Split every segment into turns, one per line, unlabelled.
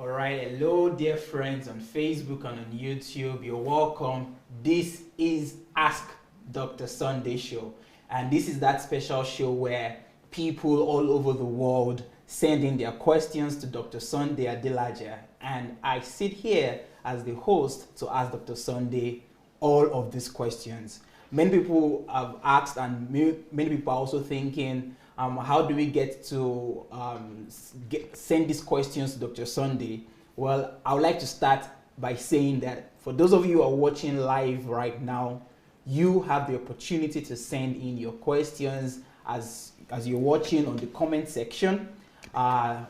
All right, hello, dear friends on Facebook and on YouTube. You're welcome. This is Ask Dr. Sunday Show, and this is that special show where people all over the world send in their questions to Dr. Sunday Adelaja, and I sit here as the host to ask Dr. Sunday all of these questions. Many people have asked, and many people are also thinking, how do we get to send these questions to Dr. Sunday? Well, I would like to start by saying that for those of you who are watching live right now, you have the opportunity to send in your questions as you're watching on the comment section on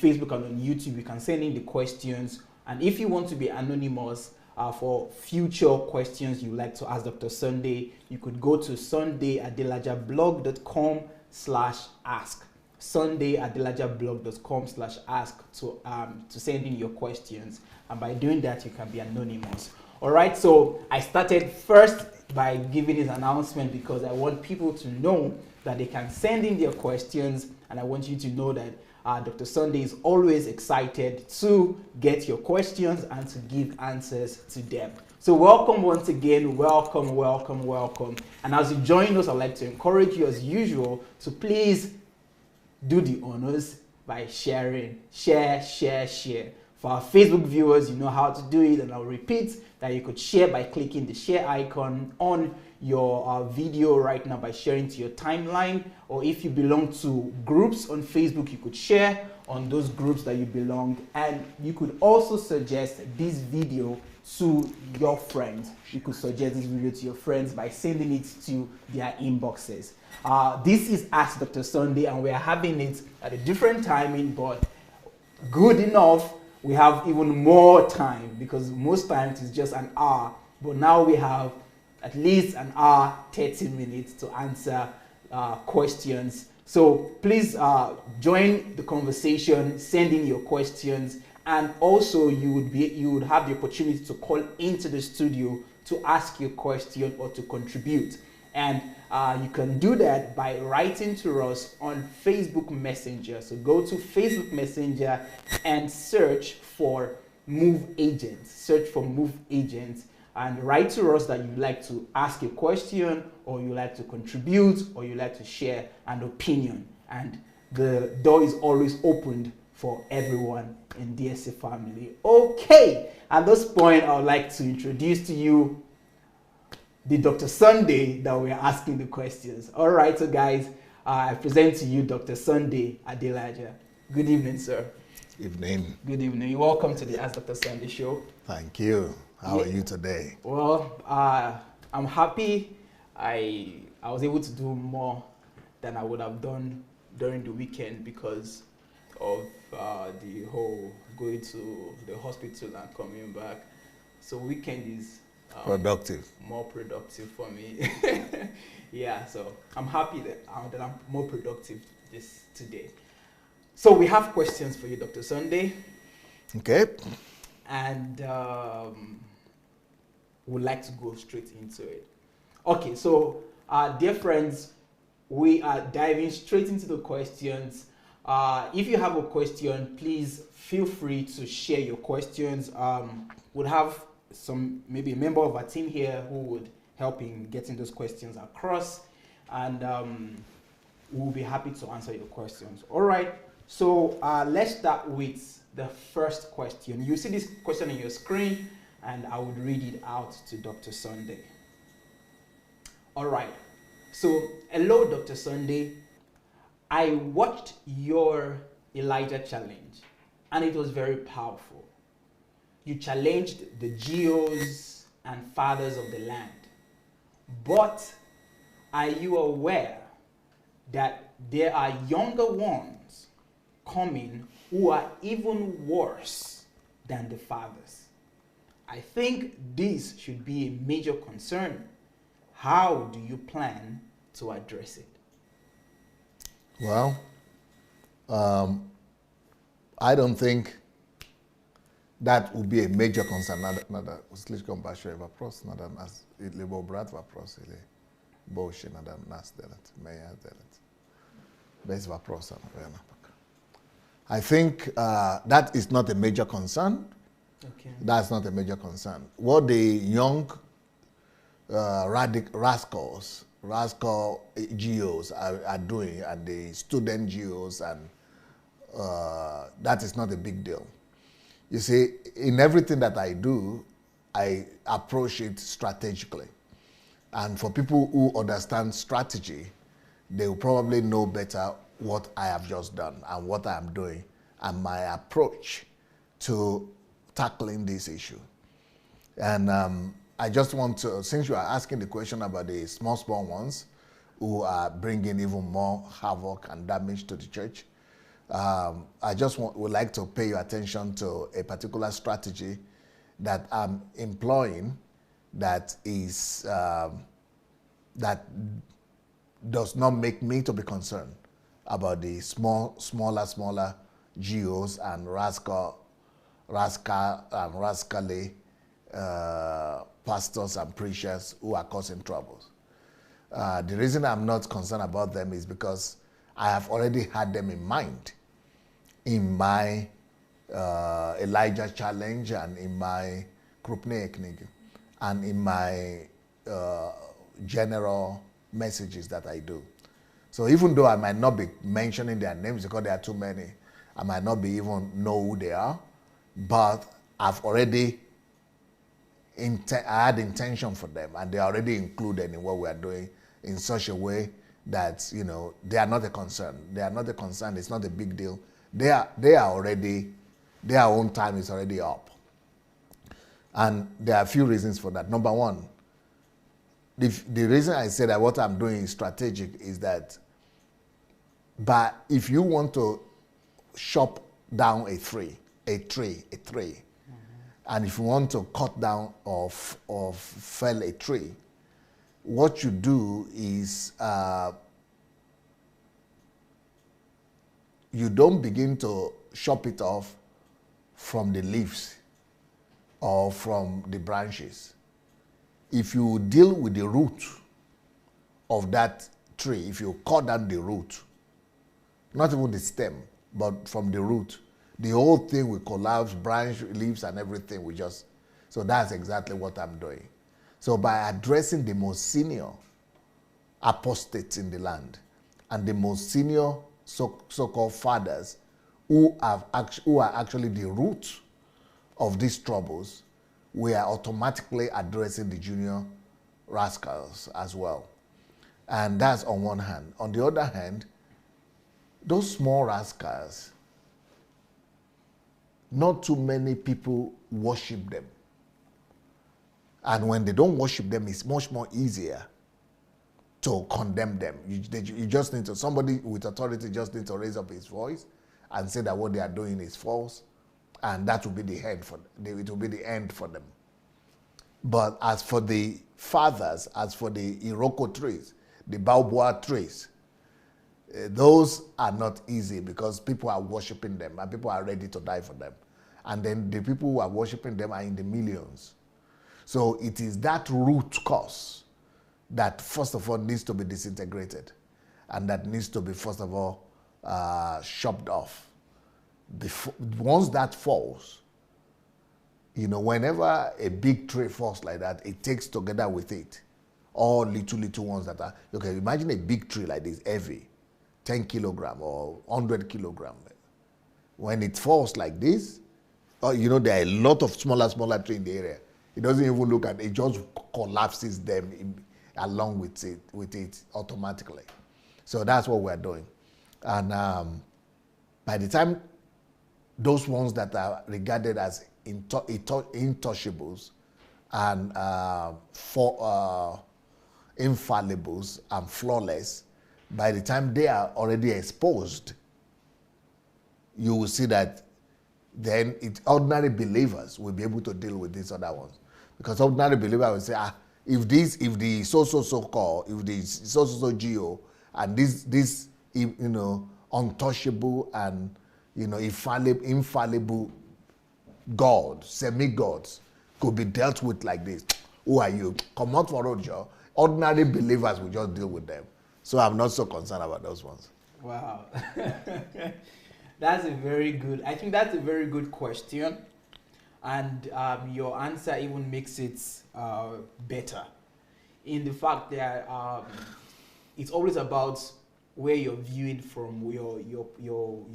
Facebook and on YouTube. You can send in the questions, and if you want to be anonymous for future questions you like to ask Dr. Sunday, you could go to sundayadelajablog.com/ask. sundayadelajablog.com/ask to send in your questions, and by doing that you can be anonymous. All right, so I started first by giving this announcement because I want people to know that they can send in their questions, and I want you to know that Dr. Sunday is always excited to get your questions and to give answers to them. So welcome once again, welcome. And as you join us, I'd like to encourage you as usual to please do the honors by sharing. Share. For our Facebook viewers, you know how to do it, and I'll repeat that you could share by clicking the share icon on your video right now by sharing to your timeline, or if you belong to groups on Facebook, you could share on those groups that you belong, and you could also suggest this video to your friends. You could suggest this video to your friends by sending it to their inboxes. This is Ask Dr. Sunday, and we are having it at a different timing, but good enough. We have even more time because most times it's just an hour, but now we have at least an hour, 30 minutes to answer questions. So please join the conversation, send in your questions, and also you would have the opportunity to call into the studio to ask your question or to contribute. And you can do that by writing to us on Facebook Messenger. So go to Facebook Messenger and search for Move Agents. And write to us that you'd like to ask a question, or you like to contribute, or you like to share an opinion. And the door is always opened for everyone in DSA family. Okay, at this point, I would like to introduce to you the Dr. Sunday that we're asking the questions. All right, so guys, I present to you Dr. Sunday Adelaja. Good evening, sir.
Evening.
Good evening. You're welcome to the Ask Dr. Sunday show.
Thank you. How are you today?
Well, I'm happy. I was able to do more than I would have done during the weekend because of the whole going to the hospital and coming back. So weekend is more productive for me. Yeah, so I'm happy that I'm more productive today. So we have questions for you, Dr. Sunday.
Okay.
And would like to go straight into it. Okay, so dear friends, we are diving straight into the questions. If you have a question, please feel free to share your questions. We'll have maybe a member of our team here who would help in getting those questions across, and we'll be happy to answer your questions. All right, so let's start with the first question. You see this question on your screen, and I would read it out to Dr. Sunday. All right, so hello, Dr. Sunday. I watched your Elijah challenge, and it was very powerful. You challenged the GOs and fathers of the land. But are you aware that there are younger ones coming who are even worse than the fathers? I think this should be a major concern. How do you plan to address it?
Well, I don't think that would be a major concern. Nada slishkom bashir vapros, nada nas lebo brat vapros ile boshi nada nas delet, meya delet. Bez vapros ana vena pak. I think that is not a major concern.
Okay.
That's not a major concern. What the young rascal GOs are doing, and the student GOs, and that is not a big deal. You see, in everything that I do, I approach it strategically. And for people who understand strategy, they will probably know better what I have just done and what I am doing and my approach to tackling this issue. And I just want to, since you are asking the question about the small ones who are bringing even more havoc and damage to the church, I just would like to pay your attention to a particular strategy that I'm employing that is that does not make me to be concerned about the smaller GOs and rascally pastors and preachers who are causing troubles. The reason I'm not concerned about them is because I have already had them in mind in my Elijah challenge and in my Krupne and in my general messages that I do. So even though I might not be mentioning their names because there are too many, I might not be even know who they are, but I've already I had intention for them, and they are already included in what we are doing in such a way that, you know, they are not a concern. They are not a concern. It's not a big deal. They are already, their own time is already up. And there are a few reasons for that. Number one, the reason I say that what I'm doing is strategic is that, but if you want to chop down a tree, and if you want to cut down or fell a tree, what you do is you don't begin to chop it off from the leaves or from the branches. If you deal with the root of that tree, if you cut down the root, not even the stem, but from the root, the whole thing will collapse, branch, leaves, and everything will just, so that's exactly what I'm doing. So by addressing the most senior apostates in the land and the most senior so-called fathers who are actually the root of these troubles, we are automatically addressing the junior rascals as well. And that's on one hand. On the other hand, those small rascals, not too many people worship them. And when they don't worship them, it's much more easier to condemn them. You just need to, somebody with authority just needs to raise up his voice and say that what they are doing is false, and that will be the end for them. It will be the end for them. But as for the fathers, as for the Iroko trees, the Baobua trees, those are not easy because people are worshiping them and people are ready to die for them. And then the people who are worshiping them are in the millions. So it is that root cause that first of all needs to be disintegrated and that needs to be first of all chopped off. Once that falls, you know, whenever a big tree falls like that, it takes together with it all little ones that are, okay, imagine a big tree like this, heavy, 10 kilogram or 100 kilogram. When it falls like this, you know, there are a lot of smaller trees in the area. It doesn't even look at it, it just collapses them along with it automatically. So that's what we're doing. And by the time those ones that are regarded as intouchables and infallibles and flawless, by the time they are already exposed, you will see that then ordinary believers will be able to deal with these other ones. Because ordinary believer will say, if the so-called, if the so geo and this you know, untouchable and, you know, infallible God, semi-gods could be dealt with like this, who are you? Come out for Roger. Ordinary believers will just deal with them. So I'm not so concerned about those ones.
Wow. That's a very good. I think that's a very good question, and your answer even makes it better. In the fact that it's always about where you're viewing from, your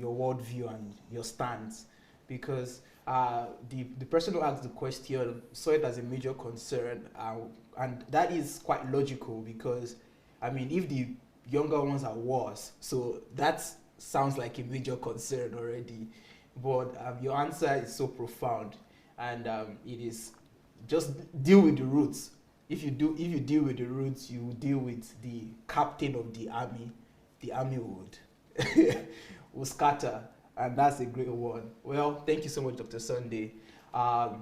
worldview and your stance, because the person who asked the question saw it as a major concern, and that is quite logical because, I mean, if the younger ones are worse, so that sounds like a major concern already. But your answer is so profound, and it is just deal with the roots. If you deal with the roots, you deal with the captain of the army. The army will scatter, and that's a great one. Well, thank you so much, Dr. Sunday. I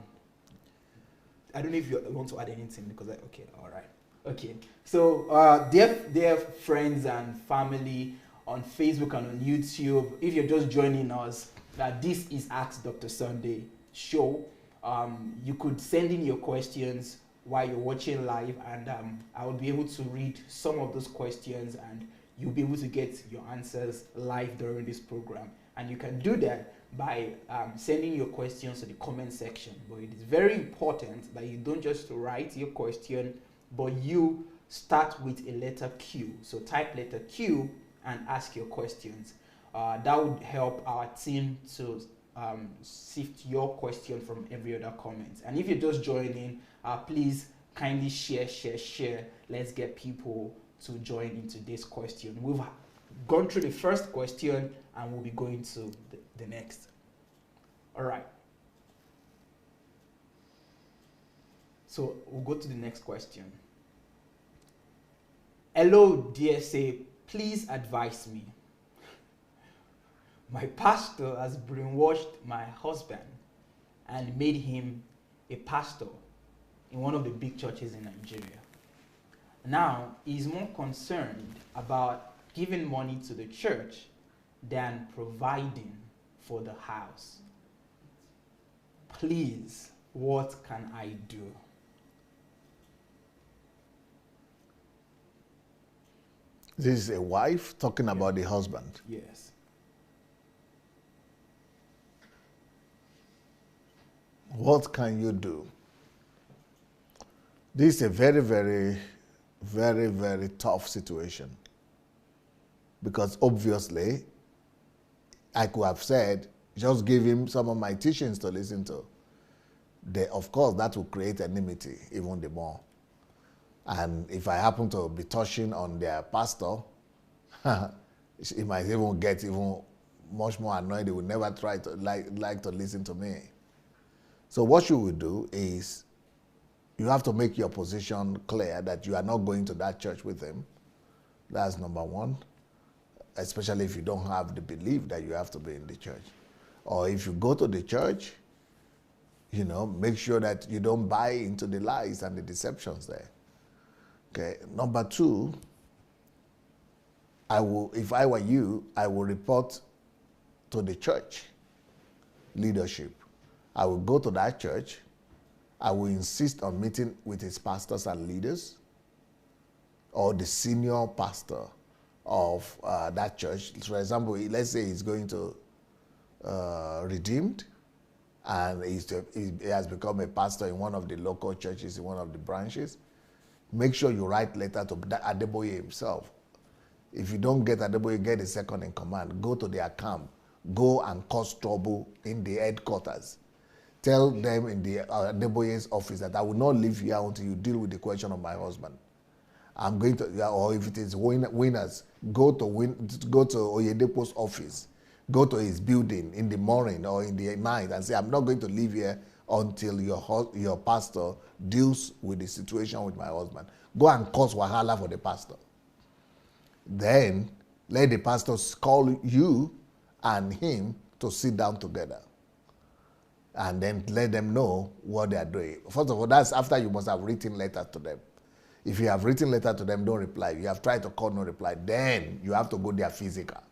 don't know if you want to add anything because okay, all right, okay. So, dear friends and family on Facebook and on YouTube, if you're just joining us, that this is Ask Dr. Sunday show. You could send in your questions while you're watching live, and I will be able to read some of those questions, and you'll be able to get your answers live during this program. And you can do that by sending your questions to the comment section. But it is very important that you don't just write your question, but you start with a letter Q. So type letter Q and ask your questions. That would help our team to sift your question from every other comment. And if you're just joining, please kindly share. Let's get people to join into this question. We've gone through the first question and we'll be going to the next. All right. So we'll go to the next question. Hello, DSA. Please advise me. My pastor has brainwashed my husband and made him a pastor in one of the big churches in Nigeria. Now, he's more concerned about giving money to the church than providing for the house. Please, what can I do?
This is a wife talking about the husband.
Yes.
What can you do? This is a very, very, very, very tough situation. Because obviously, I could have said, just give him some of my teachings to listen to. Of course, that will create enmity even the more. And if I happen to be touching on their pastor, he might even get even much more annoyed. He would never try to like to listen to me. So what you will do is you have to make your position clear that you are not going to that church with him. That's number one, especially if you don't have the belief that you have to be in the church. Or if you go to the church, you know, make sure that you don't buy into the lies and the deceptions there. Okay. Number two, if I were you, I will report to the church leadership. I will go to that church. I will insist on meeting with his pastors and leaders or the senior pastor of that church. For example, let's say he's going to Redeemed and he has become a pastor in one of the local churches, in one of the branches. Make sure you write letter to Adeboye himself. If you don't get Adeboye, get a second in command. Go to their camp. Go and cause trouble in the headquarters. Tell them in the Adeboye's office that I will not leave here until you deal with the question of my husband. I'm going to, or if it is winners, go to Oyedepo's office. Go to his building in the morning or in the night and say, I'm not going to leave here until your pastor deals with the situation with my husband. Go and cause wahala for the pastor. Then let the pastors call you and him to sit down together. And then let them know what they are doing. First of all, that's after you must have written letters to them. If you have written letter to them, don't reply. You have tried to call, no reply. Then you have to go there physical.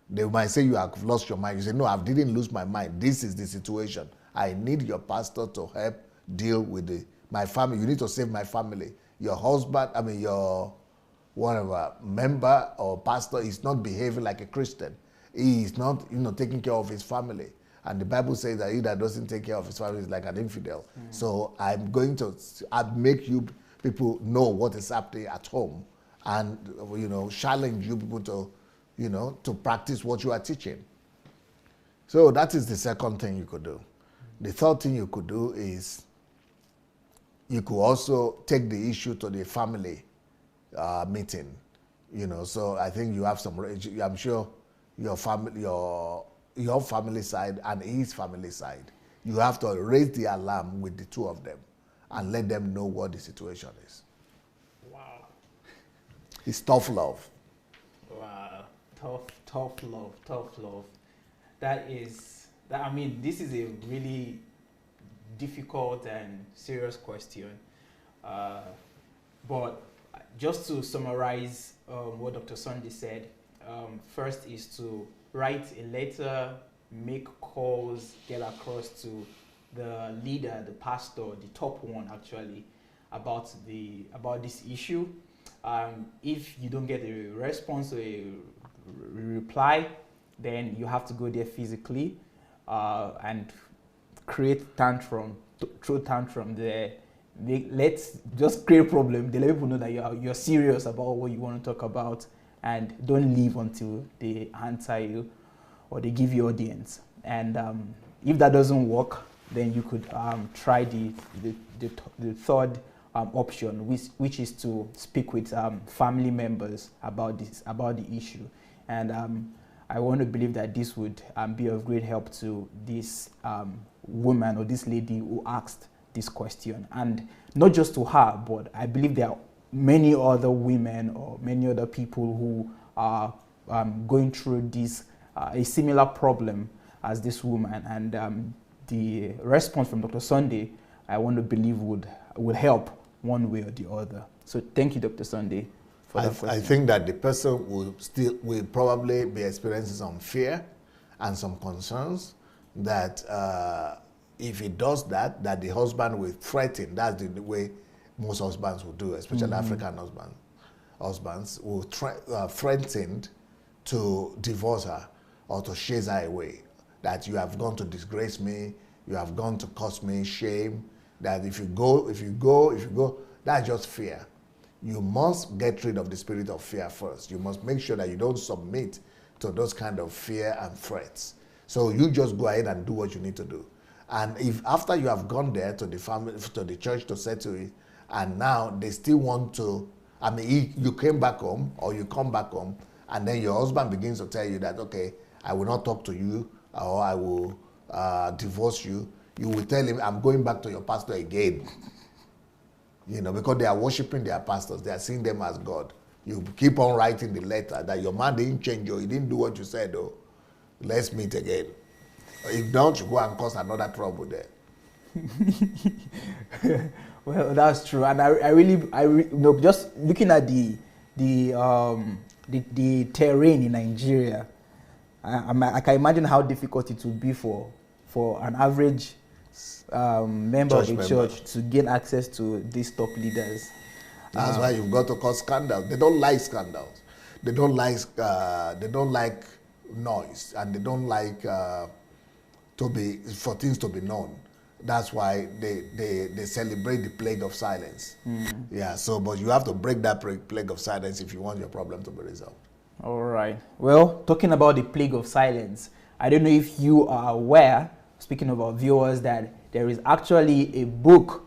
They might say you have lost your mind. You say, no, I didn't lose my mind. This is the situation. I need your pastor to help deal with my family. You need to save my family. Your husband, your whatever, member or pastor is not behaving like a Christian. He is not, taking care of his family. And the Bible says that he that doesn't take care of his family is like an infidel. So I'm going to make you people know what is happening at home, and challenge you people to, to practice what you are teaching. So that is the second thing you could do. The third thing you could do is you could also take the issue to the family meeting. So I think you have some. I'm sure your family side and his family side, you have to raise the alarm with the two of them and let them know what the situation is.
Wow.
It's tough love.
Wow. Tough love. This is a really difficult and serious question. But just to summarize what Dr. Sunday said, first is to write a letter, make calls, get across to the leader, the pastor, the top one actually, about this issue. If you don't get a response or a reply, then you have to go there physically and throw tantrum there. Let's just create problem. They let people know that you're serious about what you want to talk about, and don't leave until they answer you or they give you audience. And if that doesn't work, then you could try the third option, which is to speak with family members about the issue. And I want to believe that this would be of great help to this woman or this lady who asked this question, and not just to her, but I believe there are many other women or many other people who are going through this a similar problem as this woman, and the response from Dr. Sunday, I want to believe would help one way or the other. So thank you, Dr. Sunday, for that question.
I think that the person will probably be experiencing some fear and some concerns that if he does that the husband will threaten. That's the way most husbands will do, especially African husbands will threaten to divorce her or to chase her away. That you have gone to disgrace me, you have gone to cause me shame. That if you go, that's just fear. You must get rid of the spirit of fear first. You must make sure that you don't submit to those kind of fear and threats. So you just go ahead and do what you need to do. And if after you have gone there to the family, to the church to settle it, and now they still want to, you came back home or you come back home, and then your husband begins to tell you that, okay, I will not talk to you or I will divorce you. You will tell him, I'm going back to your pastor again. Because they are worshiping their pastors. They are seeing them as God. You keep on writing the letter that your man didn't change you. He didn't do what you said, though. Let's meet again. If not, you go and cause another trouble there.
Well, that's true. And I really just looking at the terrain in Nigeria, I can imagine how difficult it would be for an average member of the church to gain access to these top leaders.
That's why you've got to cause scandals. They don't like scandals. They don't like noise, and they don't like for things to be known. That's why they celebrate the plague of silence. Yeah. So, but you have to break that plague of silence if you want your problem to be resolved.
All right. Well, talking about the plague of silence, I don't know if you are aware, speaking of our viewers, that there is actually a book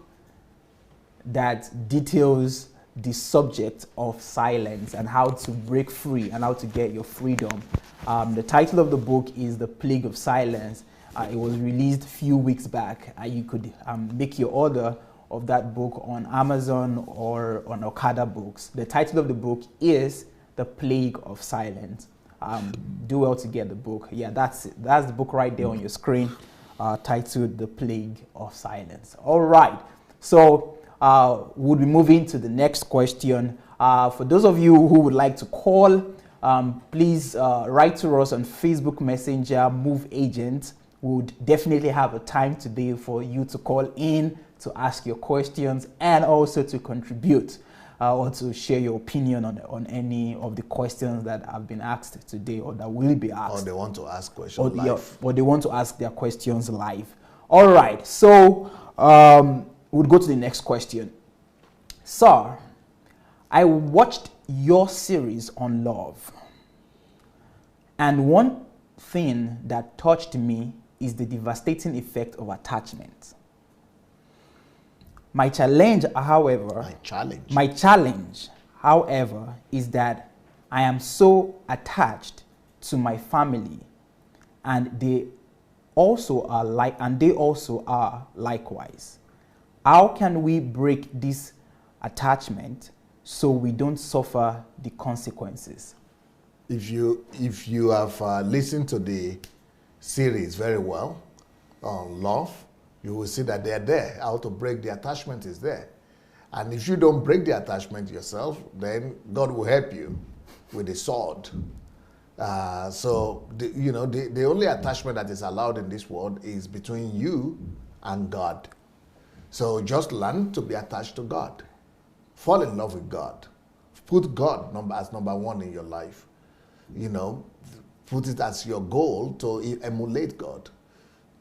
that details the subject of silence and how to break free and how to get your freedom. The title of the book is The Plague of Silence. It was released a few weeks back. You could make your order of that book on Amazon or on Okada Books. The title of the book is The Plague of Silence. Do well to get the book. Yeah, that's the book right there on your screen, titled The Plague of Silence. All right. So we'll be moving to the next question. For those of you who would like to call, please write to us on Facebook Messenger, Move Agent. We would definitely have a time today for you to call in to ask your questions and also to contribute. or to share your opinion on any of the questions that have been asked today or that will be asked.
Or they want to ask questions live.
Yeah, or they want to ask their questions live. All right, so we'll go to the next question. Sir, I watched your series on love, and one thing that touched me is the devastating effect of attachment. My challenge, however, is that I am so attached to my family, and they also are likewise. How can we break this attachment so we don't suffer the consequences?
If you have listened to the series very well on love, you will see that they're there. How to break the attachment is there. And if you don't break the attachment yourself, then God will help you with the sword. So the only attachment that is allowed in this world is between you and God. So just learn to be attached to God. Fall in love with God. Put God as number one in your life. Put it as your goal to emulate God,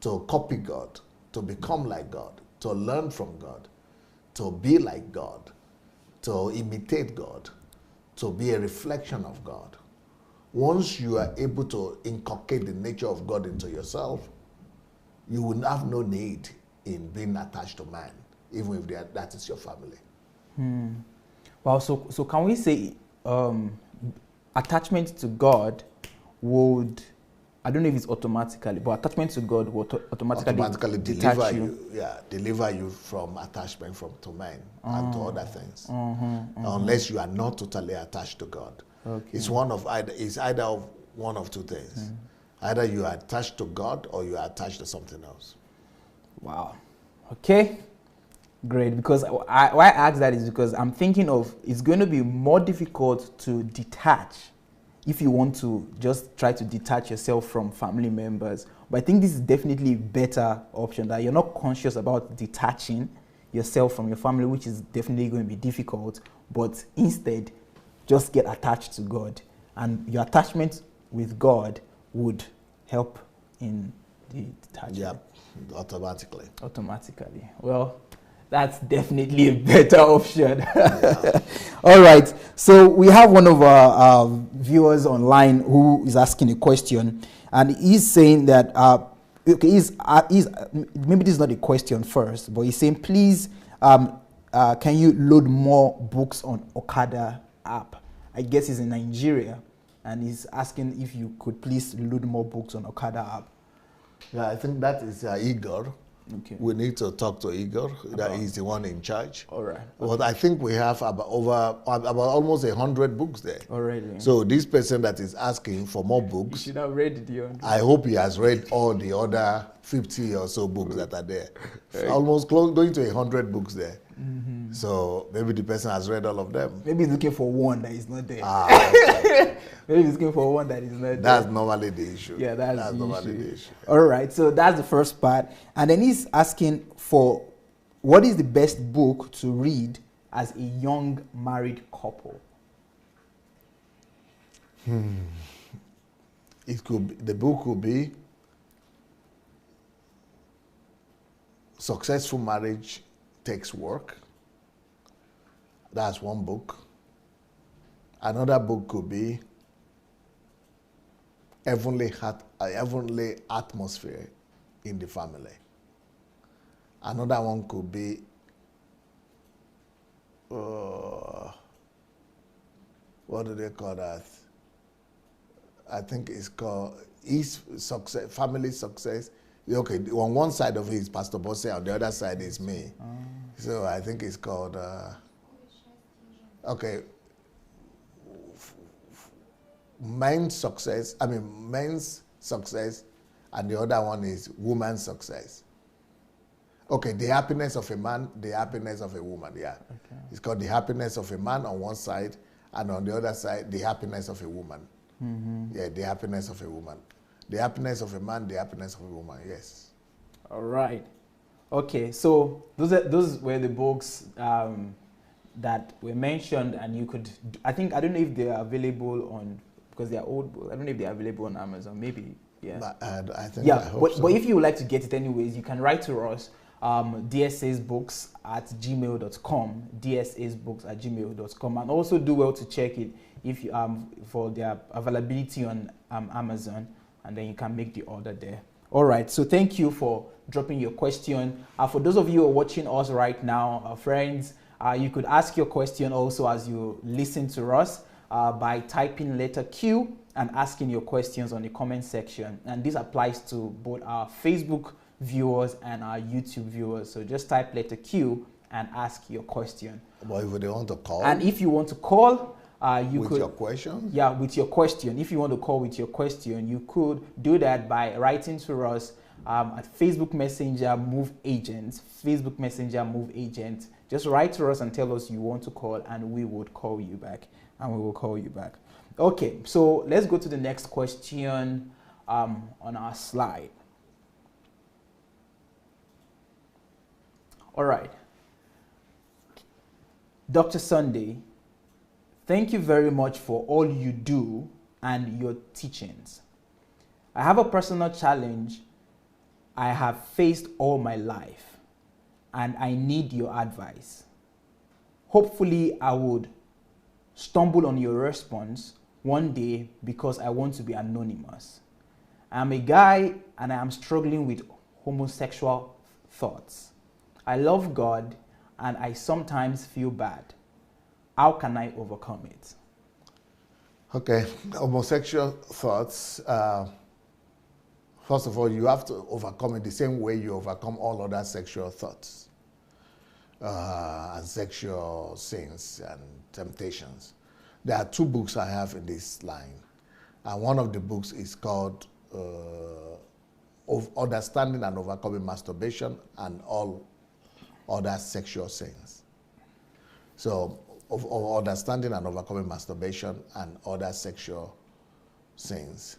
to copy God, to become like God, to learn from God, to be like God, to imitate God, to be a reflection of God. Once you are able to inculcate the nature of God into yourself, you will have no need in being attached to man, even if that is your family.
Well, so can we say attachment to God would, I don't know if it's automatically, but attachment to God will automatically
deliver you. Deliver you from attachment to man and to other things, unless you are not totally attached to God.
Okay.
It's either of one of two things. Either you are attached to God or you are attached to something else.
Wow. Okay. Great. Because why I ask that is because I'm thinking of it's going to be more difficult to detach if you want to just try to detach yourself from family members. But I think this is definitely a better option, that you're not conscious about detaching yourself from your family, which is definitely going to be difficult, but instead just get attached to God. And your attachment with God would help in the detachment.
Yeah, automatically.
Well, that's definitely a better option. Yeah. All right. So we have one of our viewers online who is asking a question, and he's saying that, maybe this is not a question first, but he's saying, please, can you load more books on Okada app? I guess he's in Nigeria, and he's asking if you could please load more books on Okada app.
Yeah, I think that is Igor.
Okay.
We need to talk to Igor. That is the one in charge.
All right.
But I think we have about almost 100 books there.
Already.
So this person that is asking for more books,
you should have read the other.
I hope he has read all the other 50 or so books that are there. Almost going to 100 books there. Mm-hmm. So maybe the person has read all of them.
Maybe he's looking for one that is not there.
Okay.
Maybe he's looking for one that is not there.
That's normally the issue.
Yeah, that's
normally the issue.
All right, so that's the first part. And then he's asking for what is the best book to read as a young married couple?
The book could be Successful Marriage Takes Work. That's one book. Another book could be Heavenly Atmosphere in the Family. Another one could be what do they call that? I think it's called Family Success. Okay, on one side of it is Pastor Bosse, on the other side is me. So I think it's called, men's success, and the other one is woman's success. Okay, the happiness of a man, the happiness of a woman, yeah. Okay. It's called the happiness of a man on one side, and on the other side, the happiness of a woman. Mm-hmm. Yeah, the happiness of a woman. The happiness of a man, the happiness of a woman, yes.
All right. Okay, so those were the books that were mentioned, and you could, I don't know if they are available on, because they are old books. I don't know if they are available on Amazon. Maybe, yeah.
But I think
Yeah,
I hope so.
but if you would like to get it anyways, you can write to us, dsasbooks@gmail.com, dsasbooks@gmail.com, and also do well to check it if you for their availability on Amazon, and then you can make the order there. All right, so thank you for dropping your question. For those of you who are watching us right now, friends, you could ask your question also as you listen to us by typing letter Q and asking your questions on the comment section. And this applies to both our Facebook viewers and our YouTube viewers. So just type letter Q and ask your question.
But if they want to call,
and if you want to call, you
with
could,
your question?
Yeah, with your question. If you want to call with your question, you could do that by writing to us at Facebook Messenger Move Agent. Facebook Messenger Move Agent. Just write to us and tell us you want to call, and we would call you back. And we will call you back. Okay, so let's go to the next question on our slide. All right. Dr. Sunday, thank you very much for all you do and your teachings. I have a personal challenge I have faced all my life, and I need your advice. Hopefully, I would stumble on your response one day because I want to be anonymous. I'm a guy and I am struggling with homosexual thoughts. I love God and I sometimes feel bad. How can I overcome it?
Okay, homosexual thoughts. First of all, you have to overcome it the same way you overcome all other sexual thoughts and sexual sins and temptations. There are 2 books I have in this line. And one of the books is called Understanding and Overcoming Masturbation and All Other Sexual Sins. So, of understanding and overcoming masturbation and other sexual sins.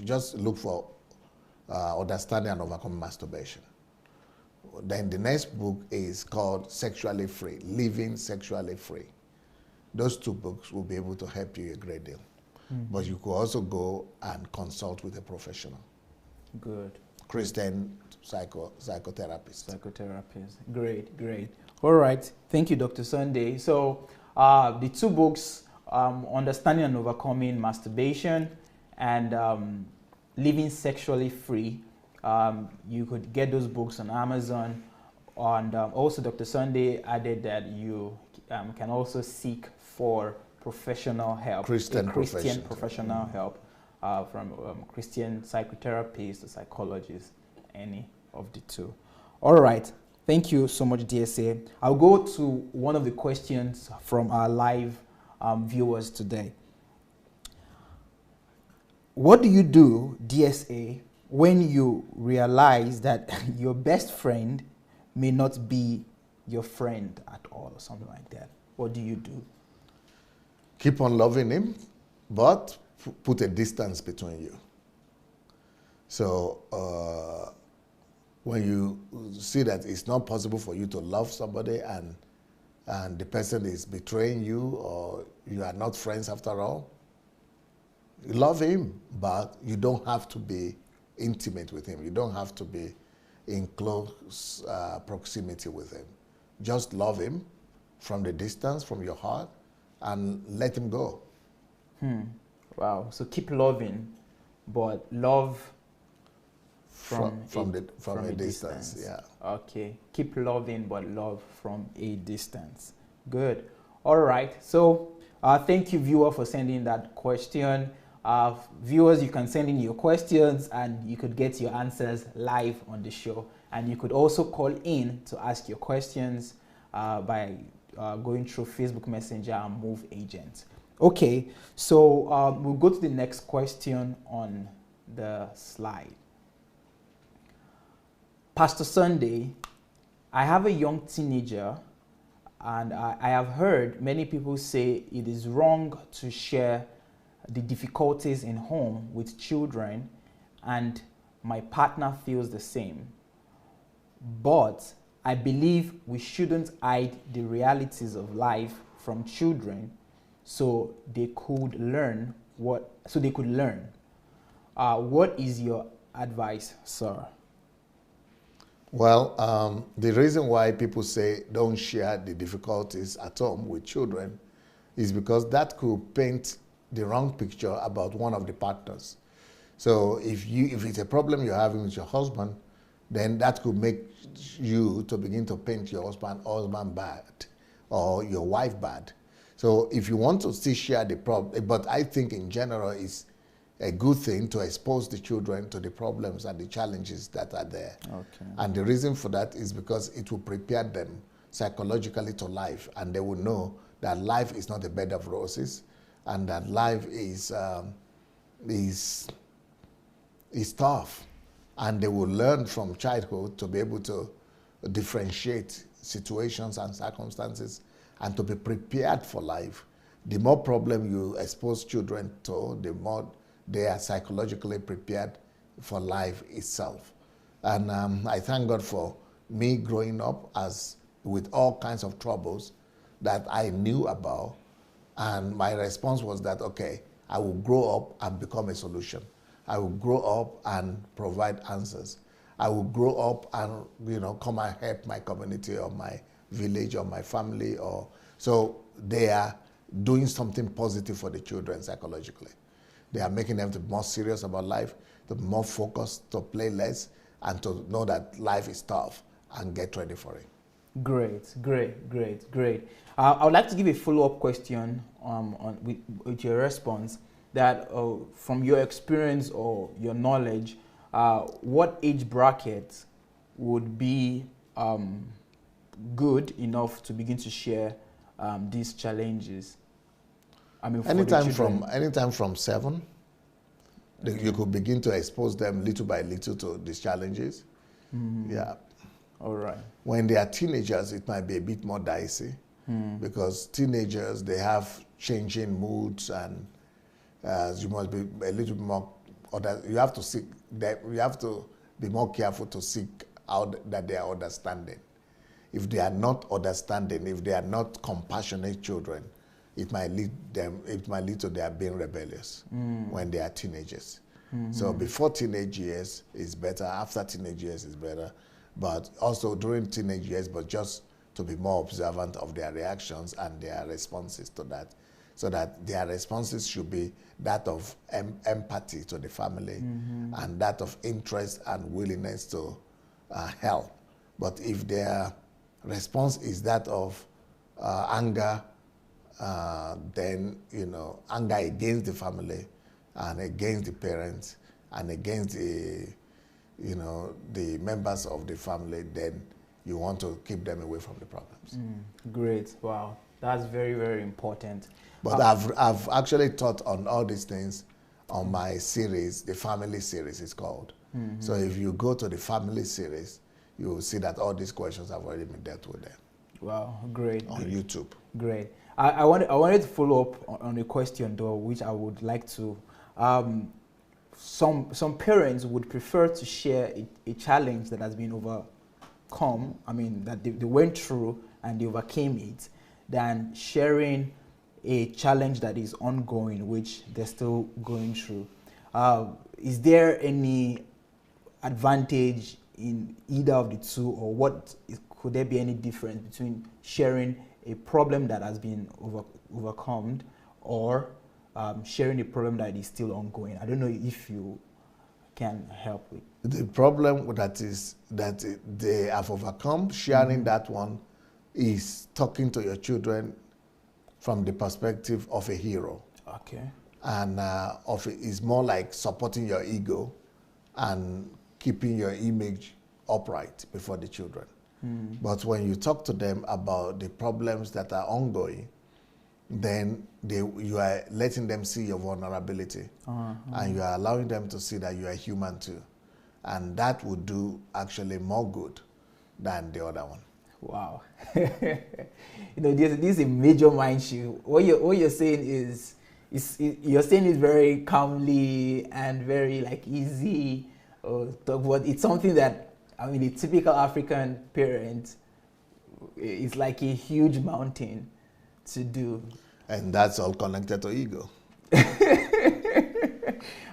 Just look for understanding and overcoming masturbation. Then the next book is called Sexually Free, Living Sexually Free. Those 2 books will be able to help you a great deal. Mm-hmm. But you could also go and consult with a professional.
Good.
Christian psychotherapist.
Psychotherapist. Great, great. All right. Thank you, Dr. Sunday. So the 2 books, Understanding and Overcoming Masturbation and Living Sexually Free, you could get those books on Amazon. And also Dr. Sunday added that you can also seek for professional help, Christian professional help from Christian psychotherapist or psychologist, any of the 2. All right. Thank you so much, DSA. I'll go to one of the questions from our live viewers today. What do you do, DSA, when you realize that your best friend may not be your friend at all, or something like that? What do you do?
Keep on loving him, but put a distance between you. So when you see that it's not possible for you to love somebody and the person is betraying you, or you are not friends after all, you love him, but you don't have to be intimate with him. You don't have to be in close proximity with him. Just love him from the distance, from your heart, and let him go.
Wow. So keep loving, but love from a distance. Yeah. Okay. Keep loving, but love from a distance. Good. All right. So thank you, viewer, for sending that question. Viewers, you can send in your questions and you could get your answers live on the show. And you could also call in to ask your questions by going through Facebook Messenger and Move Agent. Okay, so we'll go to the next question on the slide. Pastor Sunday, I have a young teenager and I have heard many people say it is wrong to share the difficulties in home with children, and my partner feels the same. But I believe we shouldn't hide the realities of life from children so they could learn what is your advice, sir?
Well, the reason why people say don't share the difficulties at home with children is because that could paint the wrong picture about one of the partners. So if it's a problem you're having with your husband, then that could make you to begin to paint your husband bad or your wife bad. So if you want to still share the problem, but I think in general it's a good thing to expose the children to the problems and the challenges that are there.
Okay.
And the reason for that is because it will prepare them psychologically to life, and they will know that life is not a bed of roses, and that life is tough. And they will learn from childhood to be able to differentiate situations and circumstances and to be prepared for life. The more problem you expose children to, the more they are psychologically prepared for life itself. And I thank God for me growing up with all kinds of troubles that I knew about. And my response was that, okay, I will grow up and become a solution. I will grow up and provide answers. I will grow up and, come and help my community or my village or my family. So they are doing something positive for the children psychologically. They are making them to be more serious about life, to be more focused, to play less, and to know that life is tough and get ready for it.
Great. I would like to give a follow-up question with your response. That from your experience or your knowledge, what age bracket would be good enough to begin to share these challenges? I mean,
anytime from 7, okay. You could begin to expose them little by little to these challenges. Mm-hmm. Yeah.
All right.
When they are teenagers, it might be a bit more dicey because teenagers, they have changing moods, and you must be a little bit more. You have to be more careful to seek out that they are understanding. If they are not understanding, if they are not compassionate children, it might lead to their being rebellious when they are teenagers. Mm-hmm. So before teenage years is better, after teenage years is better, but also during teenage years, but just to be more observant of their reactions and their responses to that, so that their responses should be that of empathy to the family and that of interest and willingness to help. But if their response is that of anger, then anger against the family and against the parents and against the members of the family, then you want to keep them away from the problems.
Great. Wow, that's very, very important.
But I've actually taught on all these things on my series. The family series is called. So if you go to the family series, you will see that all these questions have already been dealt with there.
Wow, great.
On YouTube.
Great. I wanted to follow up on a question though, which I would like to. Some parents would prefer to share a challenge that has been overcome. I mean, that they went through and they overcame it, than sharing a challenge that is ongoing, which they're still going through. Is there any advantage in either of the two, or could there be any difference between sharing a problem that has been overcome or sharing a problem that is still ongoing? I don't know if you can help with.
The problem that they have overcome, sharing that one, is talking to your children from the perspective of a hero.
Okay.
And is more like supporting your ego and keeping your image upright before the children. But when you talk to them about the problems that are ongoing, then you are letting them see your vulnerability, and you are allowing them to see that you are human too. And that would do actually more good than the other one.
Wow. This is a major mind shift. What you're saying is you're saying it very calmly and very easy, but it's something that, I mean, a typical African parent it's like a huge mountain to do.
And that's all connected to ego.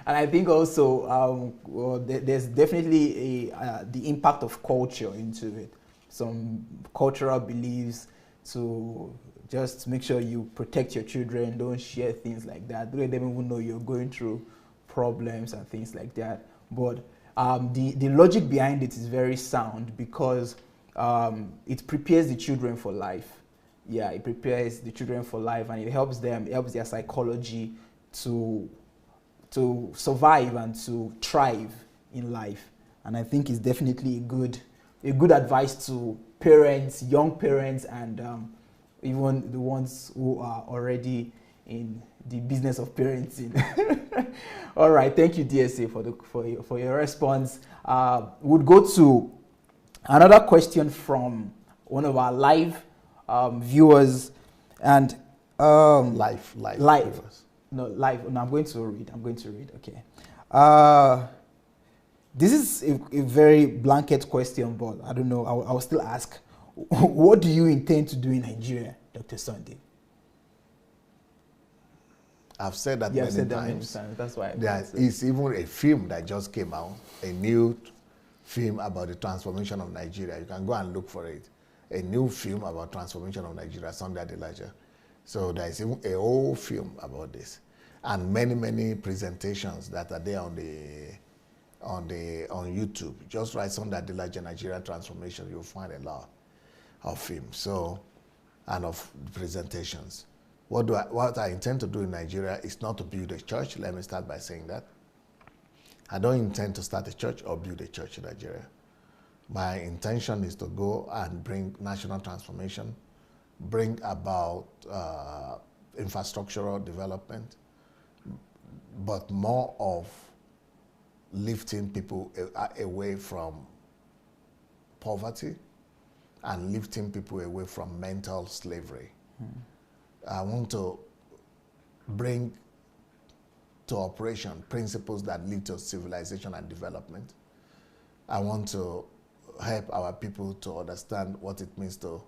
And I think also well, there's definitely the impact of culture into it. Some cultural beliefs to just make sure you protect your children, don't share things like that. Don't let them even know you're going through problems and things like that. But the logic behind it is very sound because it prepares the children for life. Yeah, it prepares the children for life, and it helps them, it helps their psychology to survive and to thrive in life. And I think it's definitely a good advice to parents, young parents, and even the ones who are already in the business of parenting. All right, thank you, DSA, for your response. We'll go to another question from one of our live viewers, and
Life. Viewers.
No, live. No, I'm going to read. Okay. This is a very blanket question, but I don't know. I'll still ask. What do you intend to do in Nigeria, Dr. Sunday?
I've said that
Yeah,
many
I've said
times.
that many times. That's why.
There is even a film that just came out, a new film about the transformation of Nigeria. You can go and look for it. A new film about transformation of Nigeria, Sunday Adelaja. So there is even a whole film about this, and many presentations that are there on YouTube. Just write Sunday Adelaja Nigeria transformation. You'll find a lot of films. So, and of presentations. What I intend to do in Nigeria is not to build a church. Let me start by saying that. I don't intend to start a church or build a church in Nigeria. My intention is to go and bring national transformation, bring about infrastructural development, but more of lifting people away from poverty and lifting people away from mental slavery. I want to bring to operation principles that lead to civilization and development. I want to help our people to understand what it means to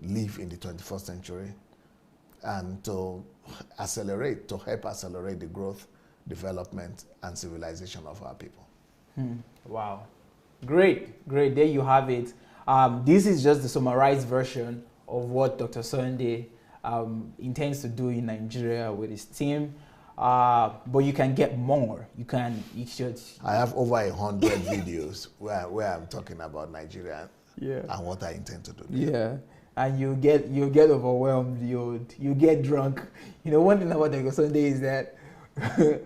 live in the 21st century and to help accelerate the growth, development, and civilization of our people.
Wow. Great. There you have it. This is just the summarized version of what Dr. Sunday intends to do in Nigeria with his team. But you can get more. You should.
I have over 100 videos where I'm talking about Nigeria and what I intend to do.
Yeah. And you get overwhelmed, you get drunk. You know, one thing about Dr. Sunday is that and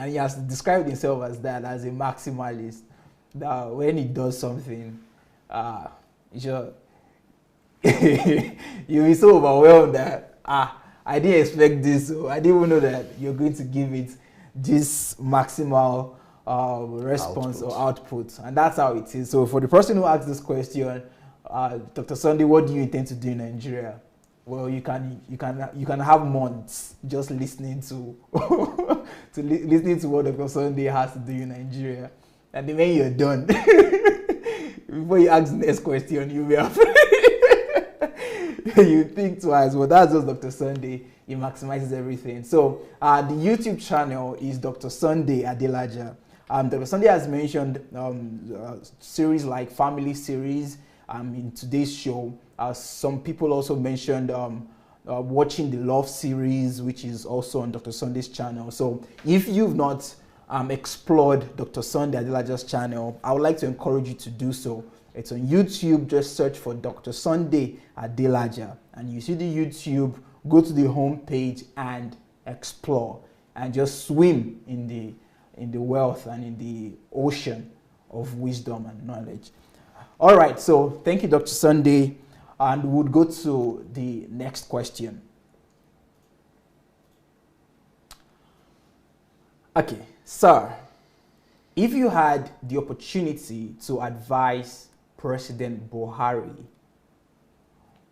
he has described himself as that, as a maximalist. That when he does something, you'll be so overwhelmed that I didn't expect this. So I didn't even know that you're going to give it this maximal response or output, and that's how it is. So for the person who asked this question, Dr. Sunday, what do you intend to do in Nigeria? Well, you can have months just listening to listening to what Dr. Sunday has to do in Nigeria, and then when you're done, before you ask the next question, you'll be afraid. You think twice. Well, that's just Dr. Sunday. He maximizes everything. So the YouTube channel is Dr. Sunday Adelaja. Dr. Sunday has mentioned series like family series in today's show. Some people also mentioned watching the love series, which is also on Dr. Sunday's channel. So if you've not explored Dr. Sunday Adelaja's channel, I would like to encourage you to do so. It's on YouTube. Just search for Dr. Sunday Adelaja, and you see the YouTube. Go to the home page and explore, and just swim in the wealth and in the ocean of wisdom and knowledge. All right. So thank you, Dr. Sunday, and we'll go to the next question. Okay, sir. If you had the opportunity to advise President Buhari,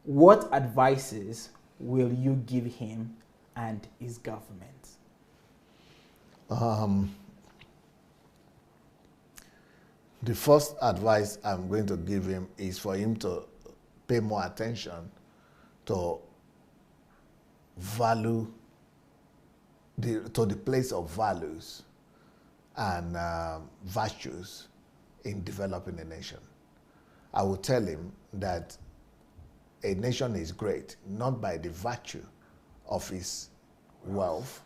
what advices will you give him and his government?
The first advice I'm going to give him is for him to pay more attention to value, to the place of values and virtues in developing a nation. I will tell him that a nation is great not by the virtue of its wealth,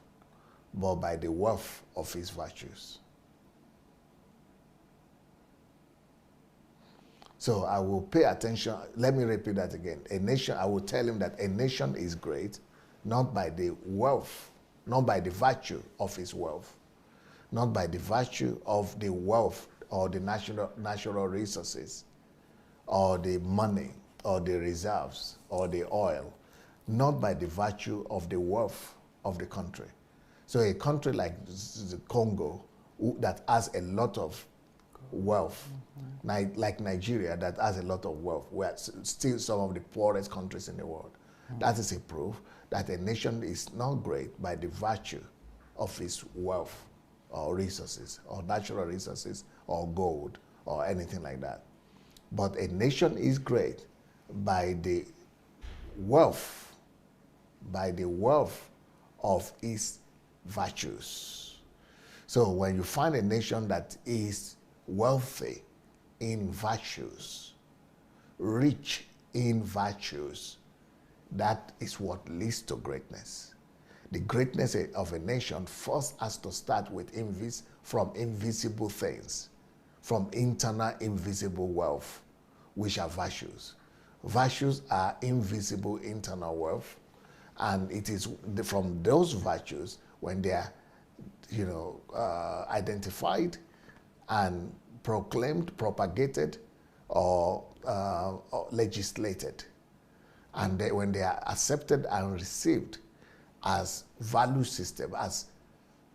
but by the wealth of its virtues. So I will pay attention. Let me repeat that again. A nation, I will tell him that a nation is great not by the wealth, not by the virtue of its wealth, not by the virtue of the wealth or the natural resources or the money or the reserves or the oil, not by the virtue of the wealth of the country. So a country like the Congo that has a lot of wealth, like Nigeria that has a lot of wealth, we are still some of the poorest countries in the world. That is a proof that a nation is not great by the virtue of its wealth or resources or natural resources or gold or anything like that. But a nation is great by the wealth of its virtues. So when you find a nation that is wealthy in virtues, rich in virtues, that is what leads to greatness. The greatness of a nation first has to start with from invisible things, from internal invisible wealth, which are virtues. Virtues are invisible internal wealth, and it is from those virtues, when they are, identified and proclaimed, propagated, or legislated, and when they are accepted and received as value system, as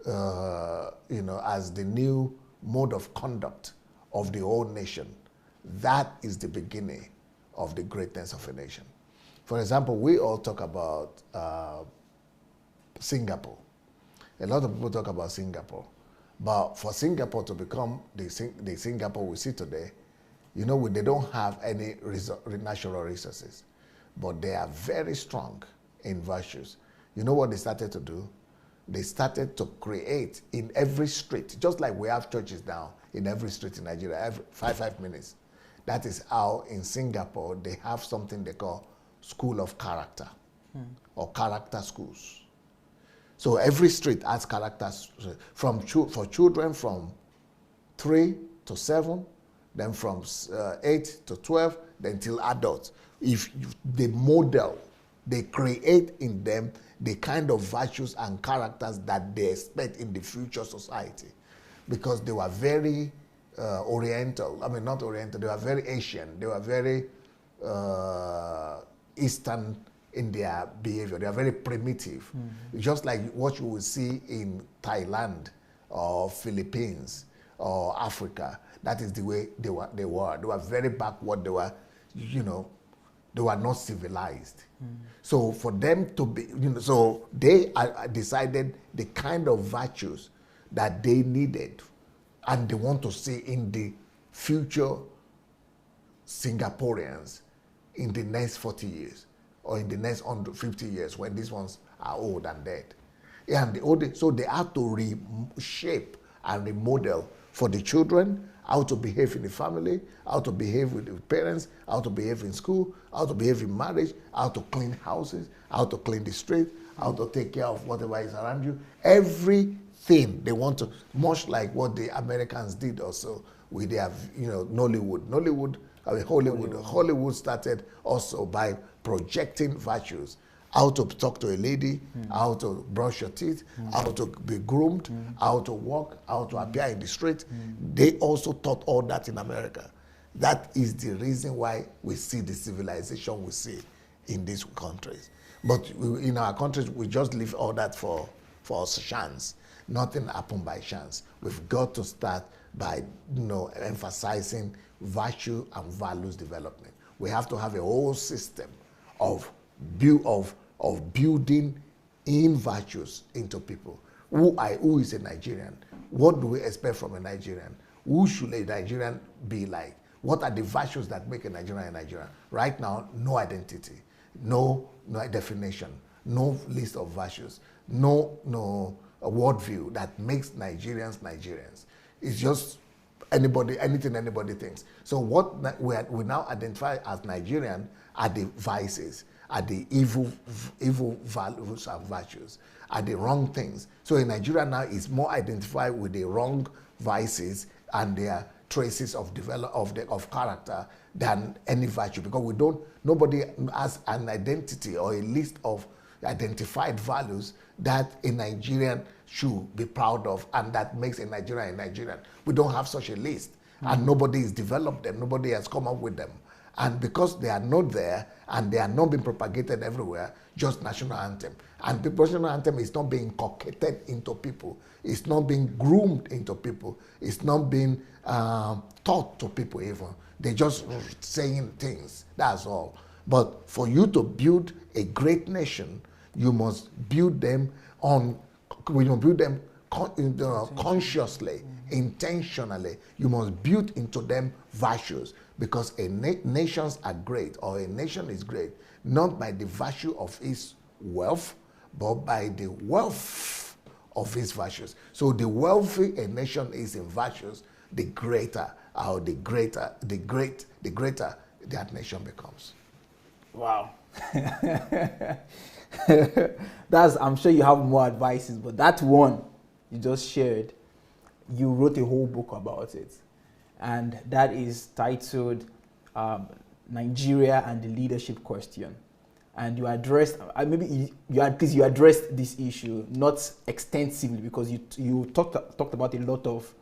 as the new mode of conduct of the whole nation, that is the beginning of the greatness of a nation. For example, we all talk about Singapore. A lot of people talk about Singapore. But for Singapore to become the Singapore we see today, they don't have any natural resources, but they are very strong in virtues. You know what they started to do? They started to create in every street, just like we have churches now in every street in Nigeria, every 5 minutes. That is how in Singapore they have something they call School of Character or character schools. So every street has characters for children from 3 to 7, then from 8 to 12, then till adults. If they model, they create in them the kind of virtues and characters that they expect in the future society, because they were very Oriental. I mean, not Oriental. They were very Asian. They were very Eastern in their behavior. They are very primitive. Just like what you will see in Thailand or Philippines or Africa. That is the way they were. They were very backward. They were, they were not civilized. So for them to be, so they decided the kind of virtues that they needed and they want to see in the future Singaporeans in the next 40 years or in the next 150 years when these ones are old and dead. And so they have to reshape and remodel for the children, how to behave in the family, how to behave with the parents, how to behave in school, how to behave in marriage, how to clean houses, how to clean the street, how to take care of whatever is around you. Everything they want to, much like what the Americans did also with their, Hollywood started also by projecting virtues. How to talk to a lady, how to brush your teeth, how to be groomed, how to walk, how to appear in the street. They also taught all that in America. That is the reason why we see the civilization we see in these countries. But in our countries, we just leave all that for chance. Nothing happened by chance. We've got to start by emphasizing virtue and values development. We have to have a whole system of building in virtues into people. Who is a Nigerian? What do we expect from a Nigerian? Who should a Nigerian be like? What are the virtues that make a Nigerian a Nigerian? Right now, no identity, no definition, no list of virtues, no worldview that makes Nigerians Nigerians. It's just anything anybody thinks. So what we now identify as Nigerian are the vices, are the evil values and virtues, are the wrong things. So in Nigeria now is more identified with the wrong vices and their traces of character than any virtue, because nobody has an identity or a list of identified values that a Nigerian should be proud of and that makes a Nigerian a Nigerian. We don't have such a list, and nobody has developed them, nobody has come up with them. And because they are not there and they are not being propagated everywhere, just national anthem. And the national anthem is not being inculcated into people. It's not being groomed into people. It's not being taught to people even. They're just saying things, that's all. But for you to build a great nation, you must build them consciously, intentionally. You must build into them virtues, because nations are great, or a nation is great, not by the virtue of its wealth, but by the wealth of its virtues. So the wealthy a nation is in virtues, the greater that nation becomes.
Wow. I'm sure you have more advices, but that one you just shared, you wrote a whole book about it, and that is titled Nigeria and the Leadership Question. And you addressed, you addressed this issue, not extensively, because you talked about a lot of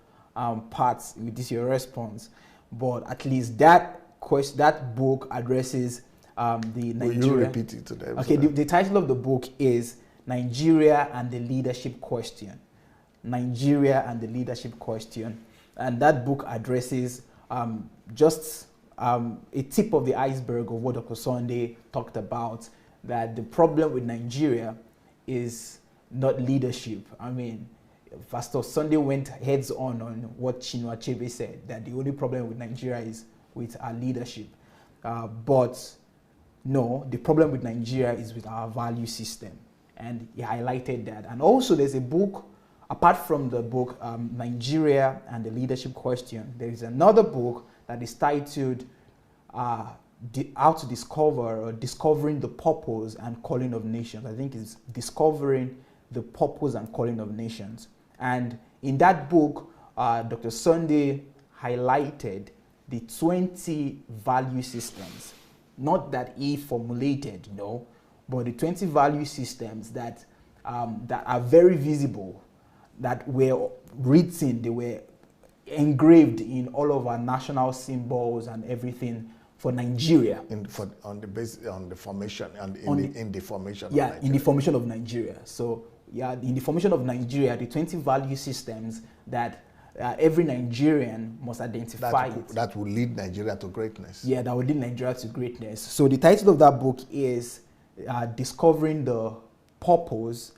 parts with this your response, but at least that book addresses the Nigeria.
Will you repeat it to them?
Okay, the title of the book is Nigeria and the Leadership Question. Nigeria and the Leadership Question. And that book addresses just a tip of the iceberg of what Dr. Sunday talked about, that the problem with Nigeria is not leadership. I mean, Pastor Sunday went heads on what Chinua Achebe said, that the only problem with Nigeria is with our leadership. But no, the problem with Nigeria is with our value system. And he highlighted that. And also there's a book, apart from the book Nigeria and the Leadership Question, there is another book that is titled How to Discover, or Discovering the Purpose and Calling of Nations. I think it's Discovering the Purpose and Calling of Nations. And in that book, Dr. Sunday highlighted the 20 value systems, not that he formulated, no, but the 20 value systems that are very visible, that were written, they were engraved in all of our national symbols and everything for Nigeria.
In the formation of
Nigeria. In the formation of Nigeria. So yeah, in the formation of Nigeria, the 20 value systems that every Nigerian must identify.
That will lead Nigeria to greatness.
Yeah, that will lead Nigeria to greatness. So the title of that book is Discovering the Purpose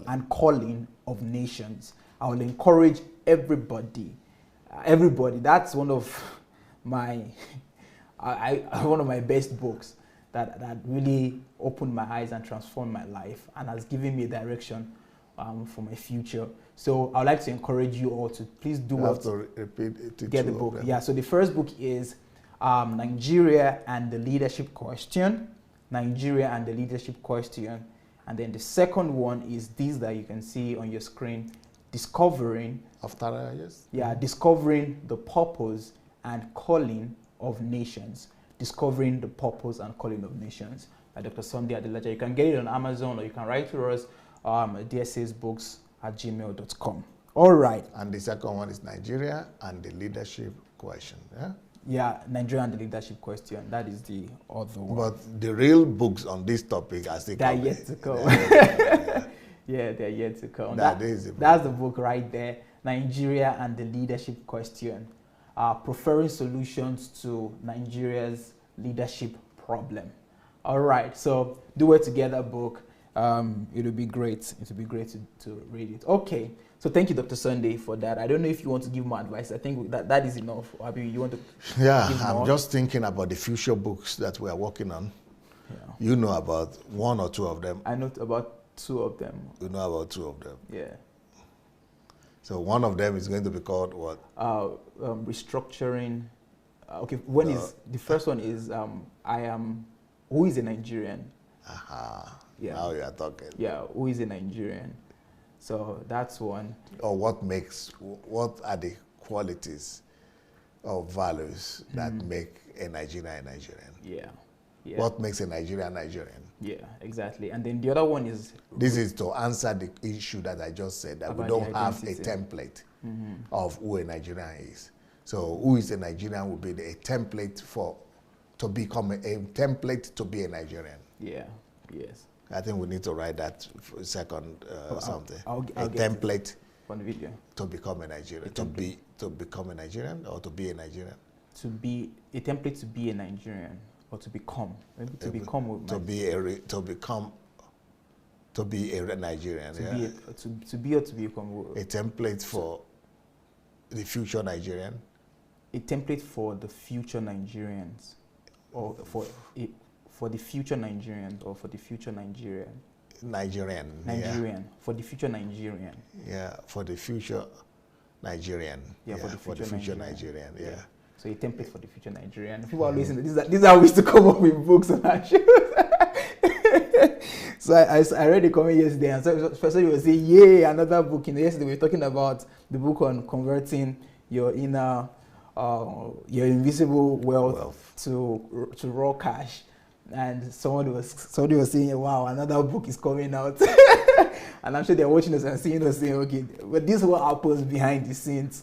and Calling of Nations. I will encourage everybody. That's one of my one of my best books that really opened my eyes and transformed my life and has given me a direction for my future. So I would like to encourage you all to please do what
to repeat it to
get the book. Yeah. So the first book is Nigeria and the Leadership Question. Nigeria and the Leadership Question. And then the second one is this that you can see on your screen, Discovering.
Yes.
Yeah, Discovering the Purpose and Calling of Nations. Discovering the Purpose and Calling of Nations by Dr. Sunday Adelaja. You can get it on Amazon, or you can write to us dsasbooks@gmail.com. All right.
And the second one is Nigeria and the Leadership Question. Yeah.
Yeah, Nigeria and the Leadership Question. That is the other one.
But the real books on this topic, as they
are
come,
yet to come. Yeah, they're yet to come.
That's
the book right there. Nigeria and the Leadership Question. Preferring solutions to Nigeria's leadership problem. All right, so Do It Together book. It would be great. It would be great to read it. Okay. So thank you, Dr. Sunday, for that. I don't know if you want to give more advice. I think that is enough. I mean, you want to
Yeah,
give more?
I'm just thinking about the future books that we are working on.
Yeah.
You know about one or two of them.
I know about 2 of them.
You know about 2 of them.
Yeah.
So one of them is going to be called what?
Restructuring. Okay, when is the first one is I am who is a Nigerian?
Aha.
Yeah.
Now you are talking.
Yeah, who is a Nigerian? So that's one.
Or what are the qualities or values that make a Nigerian a Nigerian?
Yeah. Yeah.
What makes a Nigerian Nigerian?
Yeah, exactly. And then the other one is
This is to answer the issue that I just said, that we
about
don't
the
have a
identity.
template of who a Nigerian is. So who is a Nigerian will be a template to become a template to be a Nigerian.
Yeah. Yes.
I think we need to write that for second something.
I'll
a
get
template
on video.
to become a Nigerian. To become a Nigerian or to be a Nigerian.
To be a template to be a Nigerian or to become. Maybe to become.
To be a Nigerian.
To
yeah.
be to be or to become.
A template for the future Nigerian.
A template for the future Nigerians, or for the future Nigerians, or for the future Nigerian.
Nigerian.
For the future Nigerian.
Yeah, for the future Nigerian.
Yeah,
for the future Nigerian. Yeah.
So a template for the future Nigerian. People are listening. These are ways to come up with books on our show. So I read the comment yesterday, and so person was saying, "Yay, another book." Yesterday we were talking about the book on converting your inner, your invisible wealth to raw cash. And somebody was saying, "Wow, another book is coming out," and I'm sure they're watching us and seeing us saying, "Okay, but this is what happens behind the scenes."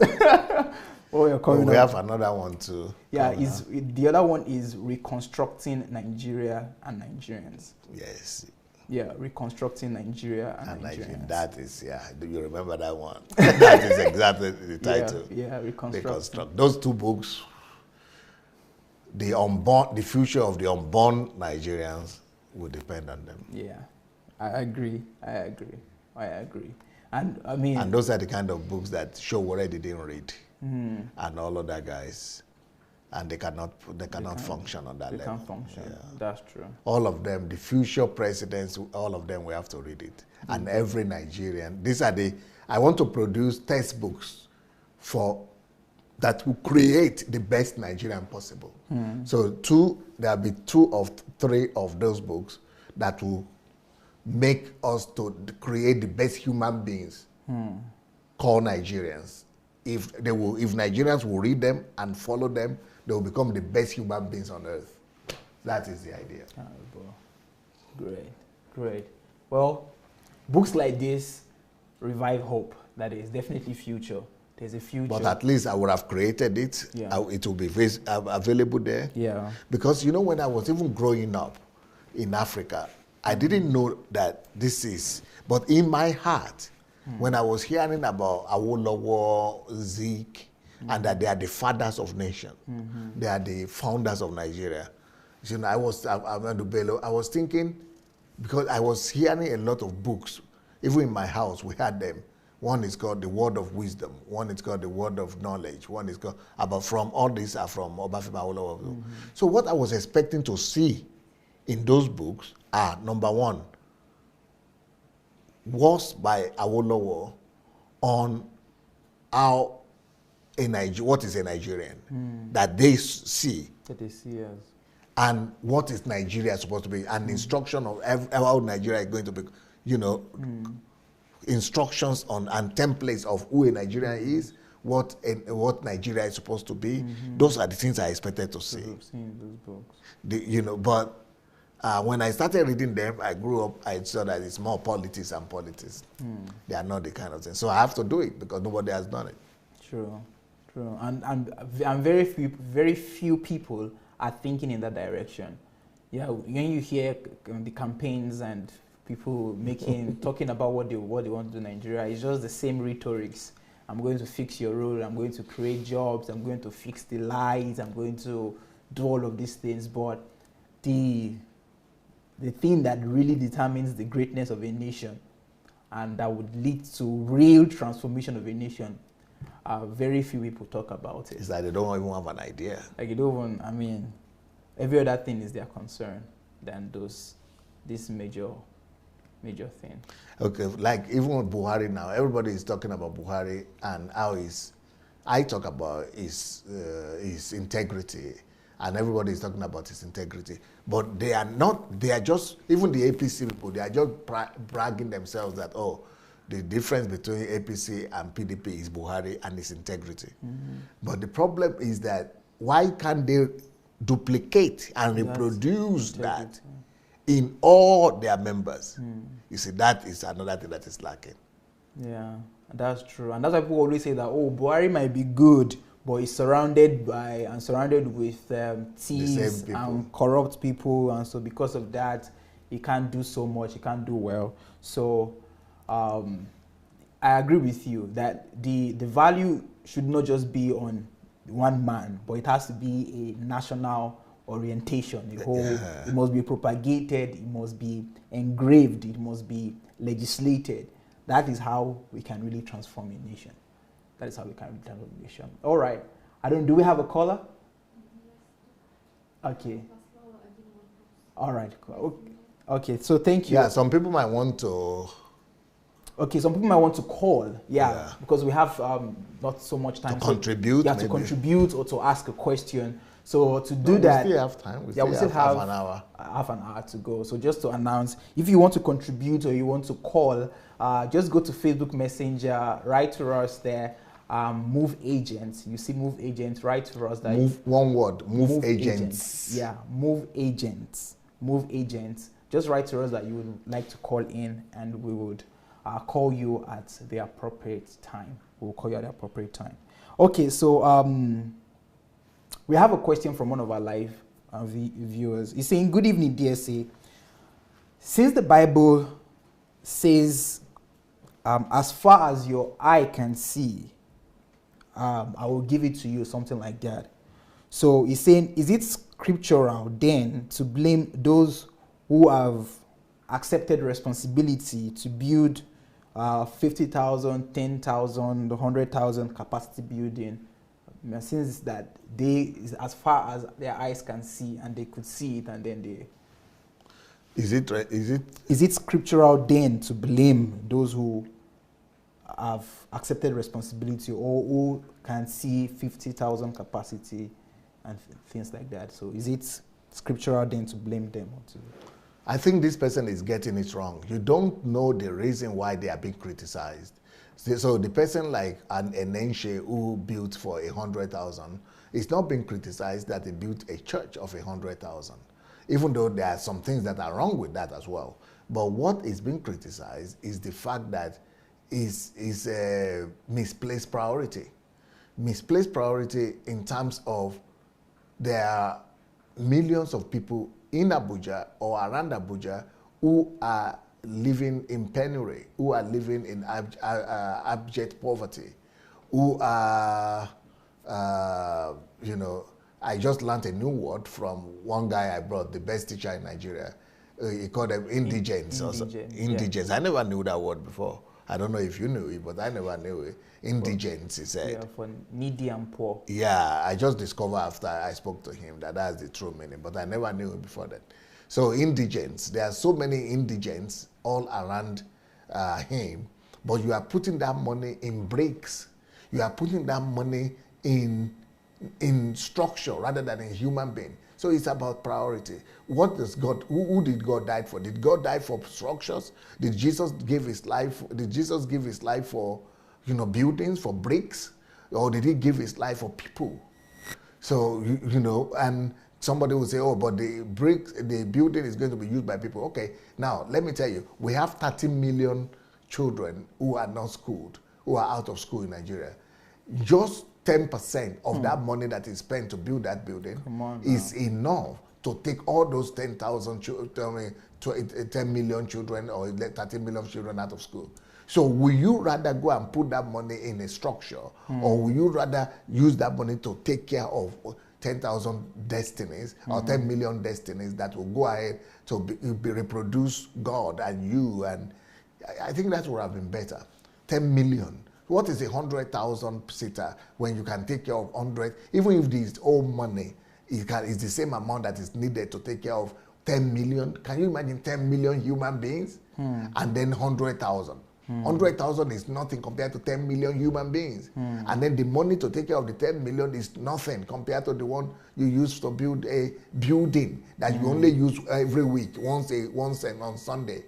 Oh, you're coming.
We have another one too.
Yeah, the other one is reconstructing Nigeria and Nigerians.
Yes.
Yeah, reconstructing Nigeria and
Nigerians.
Nigerians.
That is, yeah. Do you remember that one? That is exactly the title.
Yeah, reconstruct.
Those 2 books. The future of the unborn Nigerians will depend on them.
Yeah, I agree. And I mean,
and those are the kind of books that show already didn't read, and all other guys, and they cannot function on that level. They can't function.
Yeah. That's true.
All of them, the future presidents, all of them, we have to read it. And every Nigerian. I want to produce textbooks that will create the best Nigerian possible. So there'll be 2 or 3 of those books that will make us to create the best human beings called Nigerians. If Nigerians will read them and follow them, they will become the best human beings on earth. That is the idea.
Great. Well, books like this revive hope. That is definitely future. There's a future.
But at least I would have created it.
Yeah.
It will be available there.
Yeah.
Because when I was even growing up in Africa, I didn't know that this is. But in my heart, when I was hearing about Awolowo, Zeke, and that they are the fathers of nation, they are the founders of Nigeria. I was thinking, because I was hearing a lot of books, even in my house, we had them. One is called The Word of Wisdom. One is called The Word of Knowledge. One is called, all these are from Obafemi Awolowo. So what I was expecting to see in those books are, number one, works by Awolowo on what is a Nigerian, that they see.
That they see as.
And what is Nigeria supposed to be, an instruction of how Nigeria is going to be, instructions on and templates of who a Nigerian is, what Nigeria is supposed to be. Those are the things I expected to see.
Seen those books.
But when I started reading them, I grew up, I saw that it's more politics and politics. They are not the kind of thing. So I have to do it because nobody has done it.
True. And very few people are thinking in that direction. Yeah, when you hear the campaigns and people talking about what they want to do in Nigeria, it's just the same rhetorics. I'm going to fix your road, I'm going to create jobs, I'm going to fix the lights, I'm going to do all of these things, but the the thing that really determines the greatness of a nation and that would lead to real transformation of a nation, very few people talk about it.
It's like they don't even have an idea.
Like you don't even, I mean, every other thing is their concern than this major thing.
Okay, like even with Buhari now, everybody is talking about Buhari and how I talk about his integrity, and everybody is talking about his integrity. But they are not, they are just, even the APC people, they are just bragging themselves that, oh, the difference between APC and PDP is Buhari and his integrity. Mm-hmm. But the problem is that why can't they duplicate and reproduce that in all their members? You see, that is another thing that is lacking.
Yeah, that's true. And that's why people always say that, oh, Buhari might be good, but he's surrounded with thieves and corrupt people. And so because of that, he can't do so much, he can't do well. So I agree with you that the value should not just be on one man, but it has to be a national orientation. The whole, it must be propagated, it must be engraved, it must be legislated. That is how we can really transform a nation. That is how we can really transform a nation. All right. Do we have a caller? Okay. All right. Okay. So thank you.
Yeah, some people might want to.
Okay, some people might want to call, because we have not so much time
to contribute.
You have to contribute or to ask a question. So to do that,
we still have time. We
still have
half an hour.
Half an hour to go. So just to announce, if you want to contribute or you want to call, just go to Facebook Messenger, write to us there. Move agents. You see, move agents. Write to us. That
move one word. Move agents.
Yeah, move agents. Move agents. Just write to us that you would like to call in, and we would call you at the appropriate time. We'll call you at the appropriate time. Okay, so we have a question from one of our live viewers. He's saying, good evening, DSA. Since the Bible says, as far as your eye can see, I will give it to you, something like that. So he's saying, is it scriptural then to blame those who have accepted responsibility to build 50,000, 10,000, 100,000 capacity building, since that they, as far as their eyes can see, and they could see it, and then they...
Is it
scriptural then to blame those who have accepted responsibility or who can see 50,000 capacity and things like that? So is it scriptural then to blame them? Or to...
I think this person is getting it wrong. You don't know the reason why they are being criticized. So the person like an Enenche who built for 100,000 is not being criticized that he built a church of 100,000, even though there are some things that are wrong with that as well. But what is being criticized is the fact that is a misplaced priority. Misplaced priority in terms of there are millions of people in Abuja or around Abuja who are living in penury, who are living in abject poverty, who are, I just learned a new word from one guy I brought, the best teacher in Nigeria. He called them indigents. Indigents. Yeah. I never knew that word before. I don't know if you knew it, but I never knew it. Indigents, he said.
Yeah, for needy and poor.
Yeah, I just discovered after I spoke to him that that's the true meaning, but I never knew it before that. So indigents, there are so many indigents all around him, but you are putting that money in bricks. You are putting that money in structure rather than in human being. So it's about priority. What does God, who did God die for? Did God die for structures? Did Jesus give his life? Did Jesus give his life for, buildings, for bricks? Or did he give his life for people? So, and somebody will say, oh, but the building is going to be used by people. Okay, now let me tell you, we have 30 million children who are not schooled, who are out of school in Nigeria. Just 10% of that money that is spent to build that building is enough to take all those 10 million children or 30 million children out of school. So will you rather go and put that money in a structure or will you rather use that money to take care of 10,000 destinies or 10 million destinies that will go ahead to reproduce God and you. And I think that would have been better. 10 million. What is a 100,000 seater when you can take care of 100? Even if this old money, it's the same amount that is needed to take care of 10 million. Can you imagine 10 million human beings? And then 100,000. 100,000 is nothing compared to 10 million human beings. And then the money to take care of the 10 million is nothing compared to the one you use to build a building that you only use every week, once and on Sunday.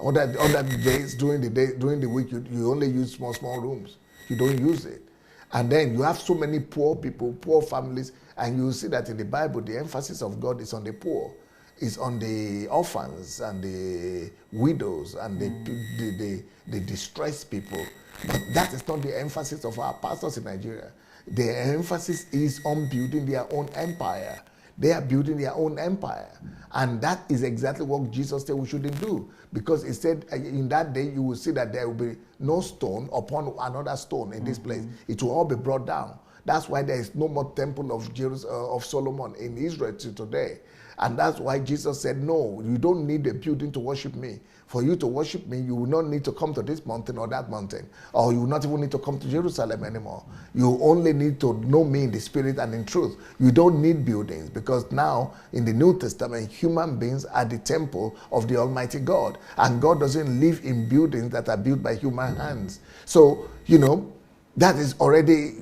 Other days during the week, you only use small rooms. You don't use it. And then you have so many poor people, poor families, and you see that in the Bible, the emphasis of God is on the poor. Is on the orphans and the widows and the distressed people. But that is not the emphasis of our pastors in Nigeria. The emphasis is on building their own empire. They are building their own empire. And that is exactly what Jesus said we shouldn't do. Because he said, in that day, you will see that there will be no stone upon another stone in this place. It will all be brought down. That's why there is no more temple of Solomon in Israel today. And that's why Jesus said, no, you don't need a building to worship me. For you to worship me, you will not need to come to this mountain or that mountain. Or you will not even need to come to Jerusalem anymore. You only need to know me in the spirit and in truth. You don't need buildings, because now in the New Testament, human beings are the temple of the Almighty God. And God doesn't live in buildings that are built by human hands. So, that is already,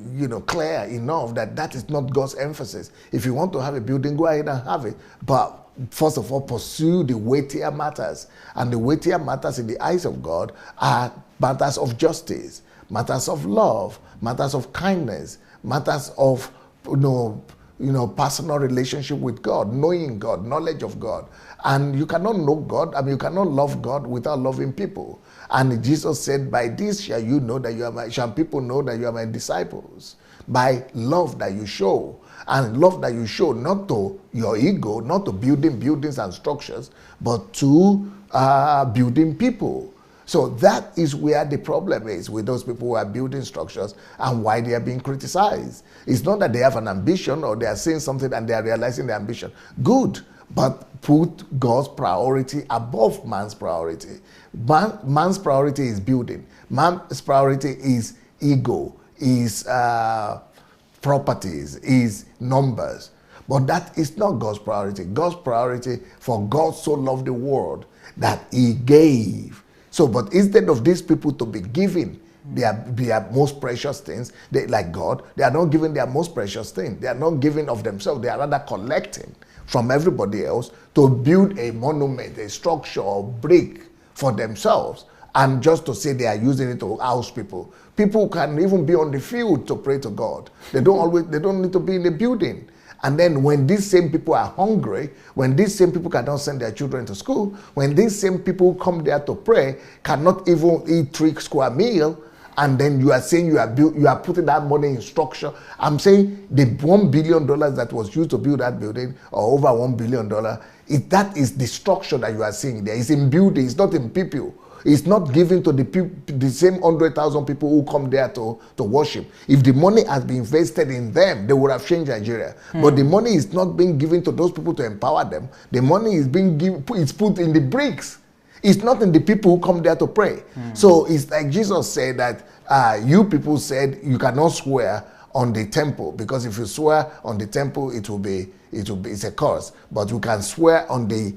clear enough that is not God's emphasis. If you want to have a building, go ahead and have it. But first of all, pursue the weightier matters. And the weightier matters in the eyes of God are matters of justice, matters of love, matters of kindness, matters of, personal relationship with God, knowing God, knowledge of God. And you cannot know God, you cannot love God without loving people. And Jesus said, by this shall you know that you are shall people know that you are my disciples, by love that you show. And love that you show not to your ego, not to building buildings and structures, but to building people. So that is where the problem is with those people who are building structures and why they are being criticized. It's not that they have an ambition or they are saying something and they are realizing their ambition. Good, but put God's priority above man's priority. Man's priority is building. Man's priority is ego, is properties, is numbers. But that is not God's priority. God's priority, for God so loved the world that he gave. So, but instead of these people to be giving their most precious things, like God, they are not giving their most precious thing. They are not giving of themselves. They are rather collecting from everybody else to build a monument, a structure, or brick for themselves, and just to say they are using it to house people. People can even be on the field to pray to God. They don't need to be in the building. And then when these same people are hungry, when these same people cannot send their children to school, when these same people who come there to pray cannot even eat 3 square meals, and then you are saying you are putting that money in structure. I'm saying the $1 billion that was used to build that building, or over $1 billion, that is the structure that you are seeing there. It's in building, it's not in people. It's not given to the same 100,000 people who come there to worship. If the money has been invested in them, they would have changed Nigeria. But the money is not being given to those people to empower them. The money is being put in the bricks. It's not in the people who come there to pray. So it's like Jesus said that you people said you cannot swear on the temple, because if you swear on the temple, it's a curse. But you can swear on the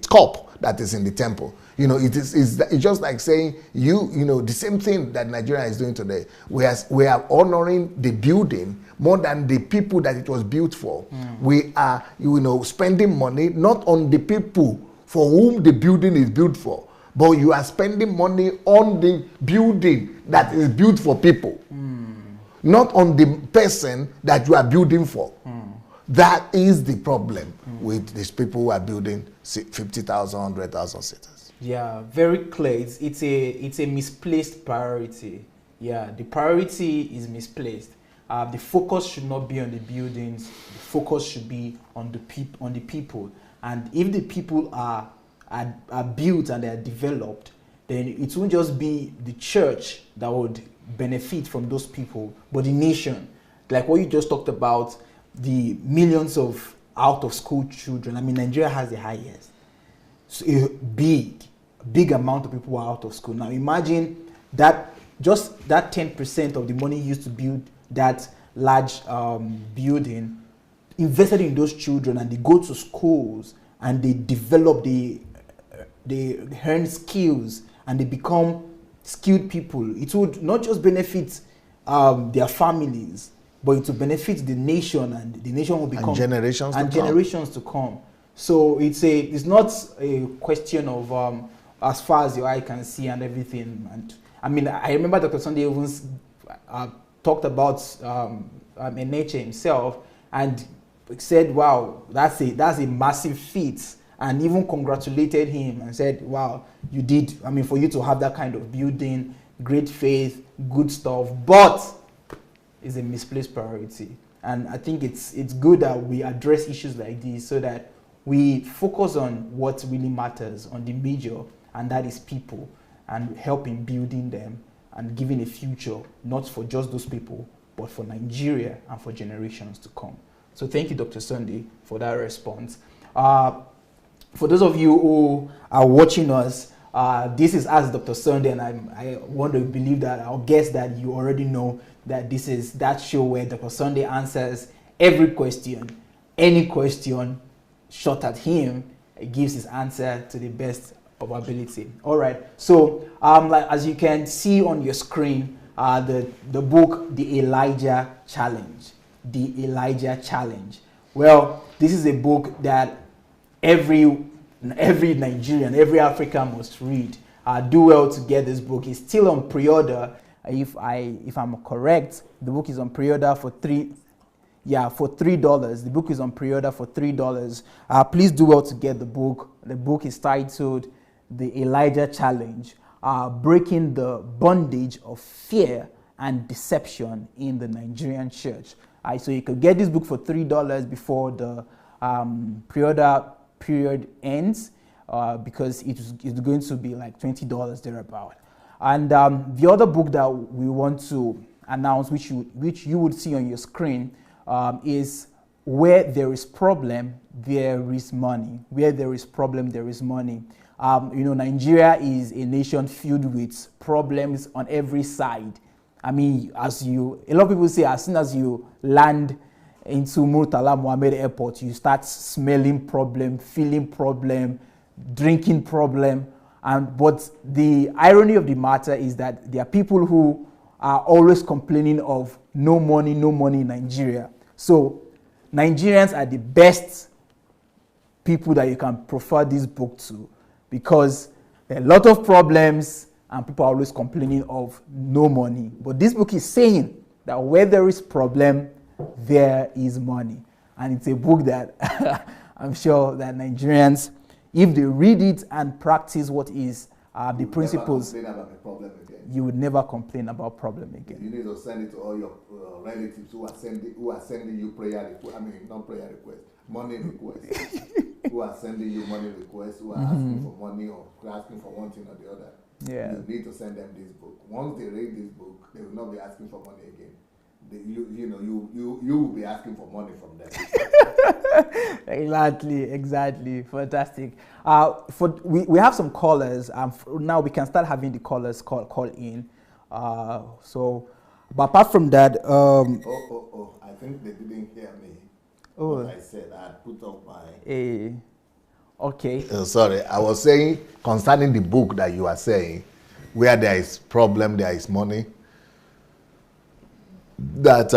cup that is in the temple. It's just like saying the same thing that Nigeria is doing today. We are honoring the building more than the people that it was built for. We are spending money not on the people for whom the building is built for, but you are spending money on the building that is built for people, not on the person that you are building for. That is the problem with these people who are building 50,000, 100,000 seaters.
Yeah, very clear. It's a misplaced priority. Yeah, the priority is misplaced. The focus should not be on the buildings. The focus should be on the people. And if the people are built and they are developed, then it won't just be the church that would benefit from those people, but the nation. like what you just talked about, the millions of out of school children. I mean, Nigeria has the highest. So a big amount of people are out of school. Now imagine that just that 10% of the money used to build that large building invested in those children, and they go to schools and they develop, they learn skills and they become skilled people. It would not just benefit their families, but it will benefit the nation, and the nation will become,
and
generations to come. So it's not a question of as far as your eye can see and everything. And I mean, I remember Dr. Sunday even talked about nature himself and said, "Wow, that's a massive feat," and even congratulated him and said, "Wow, you did. I mean, for you to have that kind of building, great faith, good stuff, but it's a misplaced priority." And I think it's good that we address issues like this so that we focus on what really matters, on the major, and that is people, and help in building them and giving a future, not for just those people, but for Nigeria and for generations to come. So thank you, Dr. Sunday, for that response. For those of you who are watching us, this is Ask Dr. Sunday, and I want to believe that, I'll guess that you already know that this is that show where Dr. Sunday answers every question, any question shot at him, gives his answer to the best of ability. All right. So, like as you can see on your screen, the book, The Elijah Challenge. The Elijah Challenge. Well, this is a book that every Nigerian, every African must read. Do well to get this book. It's still on pre-order. If I'm correct, the book is on pre-order for $3. The book is on pre-order for $3. Please do well to get the book. The book is titled The Elijah Challenge, Breaking the Bondage of Fear and Deception in the Nigerian Church. So you could get this book for $3 before the pre-order period ends, because it's going to be like $20 thereabout. And the other book that we want to announce, which you would see on your screen, is Where There Is Problem, There Is Money. Where there is problem, there is money. Nigeria is a nation filled with problems on every side. I mean, a lot of people say, as soon as you land into Murtala Mohammed Airport, you start smelling problem, feeling problem, drinking problem. But the irony of the matter is that there are people who are always complaining of no money in Nigeria. So Nigerians are the best people that you can prefer this book to, because there are a lot of problems and people are always complaining of no money. But this book is saying that where there is problem, there is money. And it's a book that I'm sure that Nigerians, if they read it and practice what is the principles, you would never complain about problem again.
You need to send it to all your relatives who are sending you money requests. Who are sending you money requests, who are asking for money or asking for one thing or the other.
Yeah.
You need to send them this book. Once they read this book, they will not be asking for money again. You will be asking for money from them.
Exactly. Fantastic. We have some callers. Now we can start having the callers call in. But apart from that,
I think they didn't hear me. What I said, I put up my.
Okay.
Sorry, I was saying concerning the book that you are saying, where there is problem, there is money. That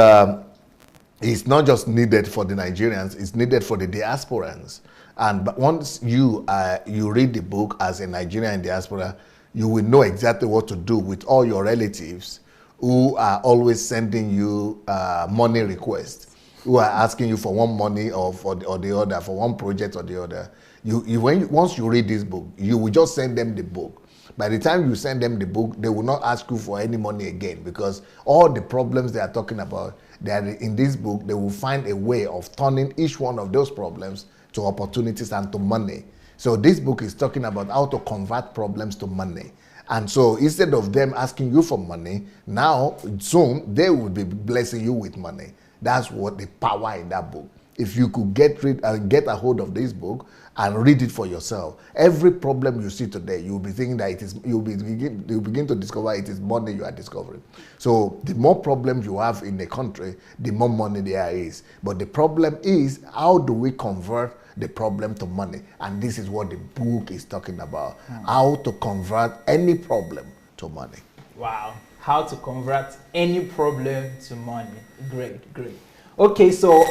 it's not just needed for the Nigerians; it's needed for the diasporans. But once you read the book as a Nigerian in diaspora, you will know exactly what to do with all your relatives who are always sending you money requests, who are asking you for one money or the other, for one project or the other. Once you read this book, you will just send them the book. By the time you send them the book, they will not ask you for any money again, because all the problems they are talking about, they are in this book. They will find a way of turning each one of those problems to opportunities and to money. So this book is talking about how to convert problems to money. And so instead of them asking you for money, now soon they will be blessing you with money. That's what the power in that book. If you could get a hold of this book and read it for yourself, every problem you see today, you'll be thinking that you'll begin to discover it is money you are discovering. So the more problems you have in the country, the more money there is. But the problem is, how do we convert the problem to money? And this is what the book is talking about. How to convert any problem to money.
Wow. How to convert any problem to money. Great, great. Okay, so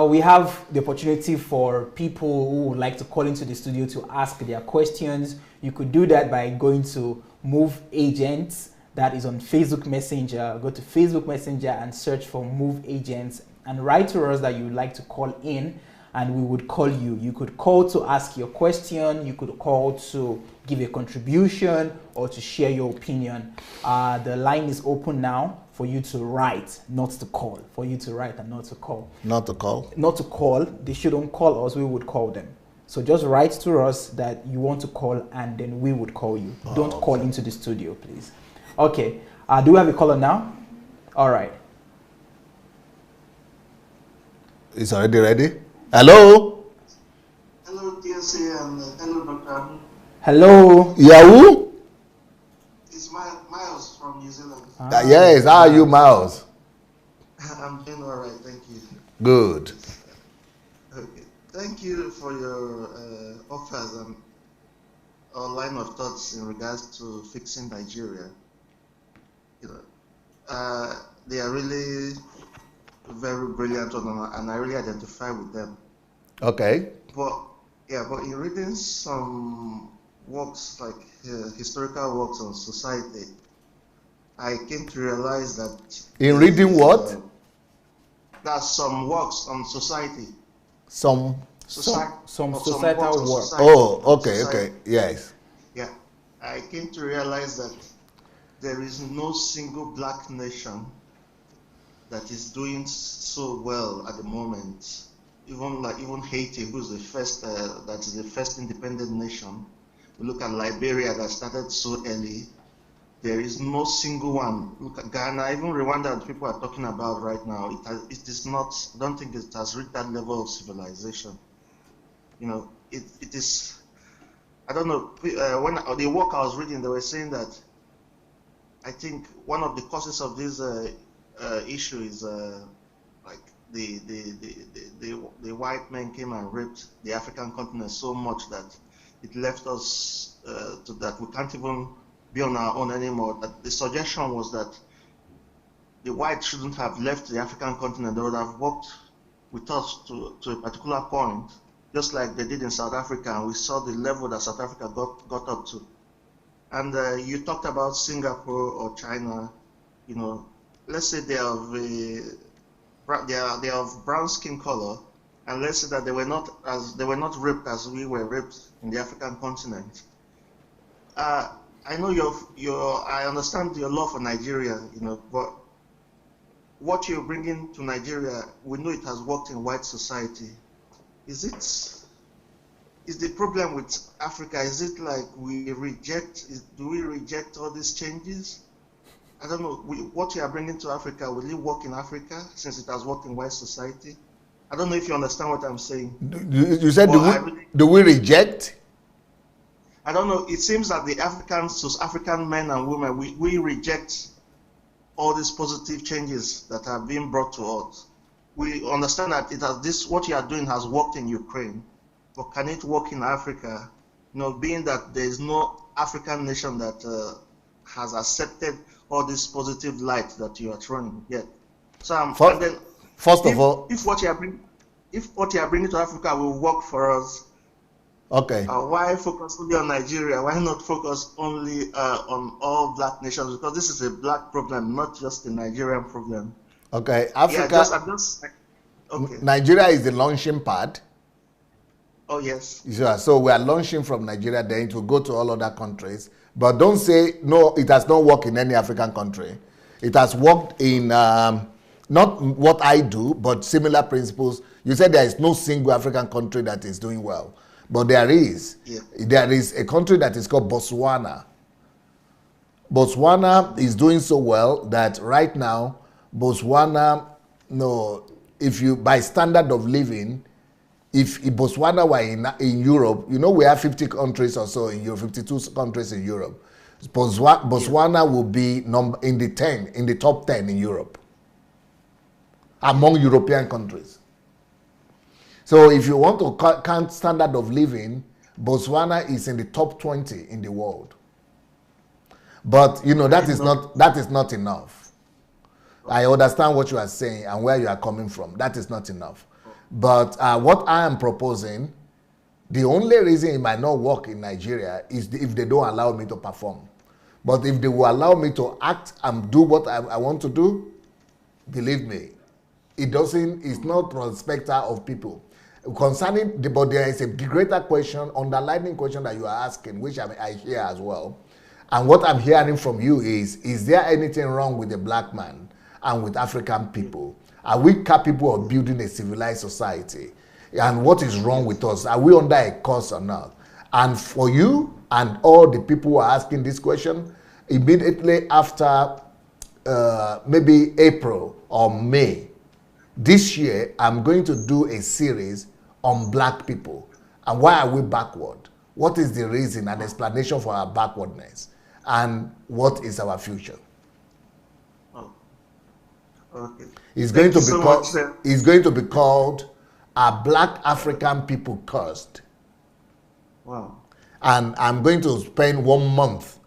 we have the opportunity for people who would like to call into the studio to ask their questions. You could do that by going to Move Agents. That is on Facebook Messenger. Go to Facebook Messenger and search for Move Agents and write to us that you would like to call in, and we would call you. You could call to ask your question. You could call to give a contribution or to share your opinion. The line is open now for you to write, not to call. For you to write and not to call.
Not to call?
Not to call. They shouldn't call us. We would call them. So just write to us that you want to call, and then we would call you. Don't call into the studio, please. Okay. Do we have a caller now? All right.
It's already ready? Hello?
Hello, TSA, and hello, Dr.
Hello? Yahoo?
It's Miles from New Zealand.
Yes, how are you, Miles?
I'm doing all right, thank you.
Good.
Okay. Thank you for your offers and our line of thoughts in regards to fixing Nigeria. You know, they are really very brilliant, and I really identify with them.
Okay.
But in reading some works like historical works on society, I came to realize that
in reading what?
There's some works on society.
Some
societal work.
Oh, okay, okay, yes.
Yeah, I came to realize that there is no single black nation that is doing so well at the moment. Even Haiti, who's the first, that is the first independent nation. We look at Liberia that started so early. There is no single one. Look at Ghana, even Rwanda that people are talking about right now. It is not, I don't think it has reached that level of civilization. You know, it is, I don't know, when the work I was reading, they were saying that I think one of the causes of this issue is like the white men came and raped the African continent so much that it left us to that we can't even be on our own anymore. That the suggestion was that the whites shouldn't have left the African continent. They would have walked with us to a particular point, just like they did in South Africa, and we saw the level that South Africa got up to. And you talked about Singapore or China. You know, let's say they are of brown skin color, and let's say that they were not raped as we were raped in the African continent. I know I understand your love for Nigeria, you know, but what you're bringing to Nigeria, we know it has worked in white society. Is the problem with Africa, is it like do we reject all these changes? I don't know, what you are bringing to Africa, will it work in Africa since it has worked in white society? I don't know if you understand what I'm saying.
You said, do we reject?
I don't know, it seems that the African men and women, we reject all these positive changes that are being brought to us. We understand that what you are doing has worked in Ukraine, but can it work in Africa? You know, being that there is no African nation that has accepted all this positive light that you are throwing yet. So
first of all,
if what you are bringing to Africa will work for us,
okay.
Why focus only on Nigeria? Why not focus only on all black nations? Because this is a black problem, not just a Nigerian problem.
Okay, Africa.
Okay.
Nigeria is the launching pad.
Oh yes.
Yeah, so we are launching from Nigeria, then it will go to all other countries. But don't say no. It has not worked in any African country. It has worked in not what I do, but similar principles. You said there is no single African country that is doing well. But there is.
Yeah.
There is a country that is called Botswana. Botswana is doing so well that right now, Botswana No, if you, by standard of living, if Botswana were in Europe, you know we have 50 countries or so in Europe, 52 countries in Europe. Botswana will be in the top 10 in Europe, among European countries. So if you want to count standard of living, Botswana is in the top 20 in the world. But you know that is not enough. I understand what you are saying and where you are coming from. That is not enough. But what I am proposing, the only reason it might not work in Nigeria is if they don't allow me to perform. But if they will allow me to act and do what I want to do, believe me, it's not from specter of people. Concerning but there is a greater question, underlying question that you are asking, which I hear as well. And what I'm hearing from you is there anything wrong with the black man and with African people? Are we capable of building a civilized society? And what is wrong with us? Are we under a curse or not? And for you and all the people who are asking this question, immediately after maybe April or May this year, I'm going to do a series on black people. And why are we backward? What is the reason and explanation for our backwardness? And what is our future?
Oh, okay.
It's going to be called Are Black African People Cursed?
Wow.
And I'm going to spend 1 month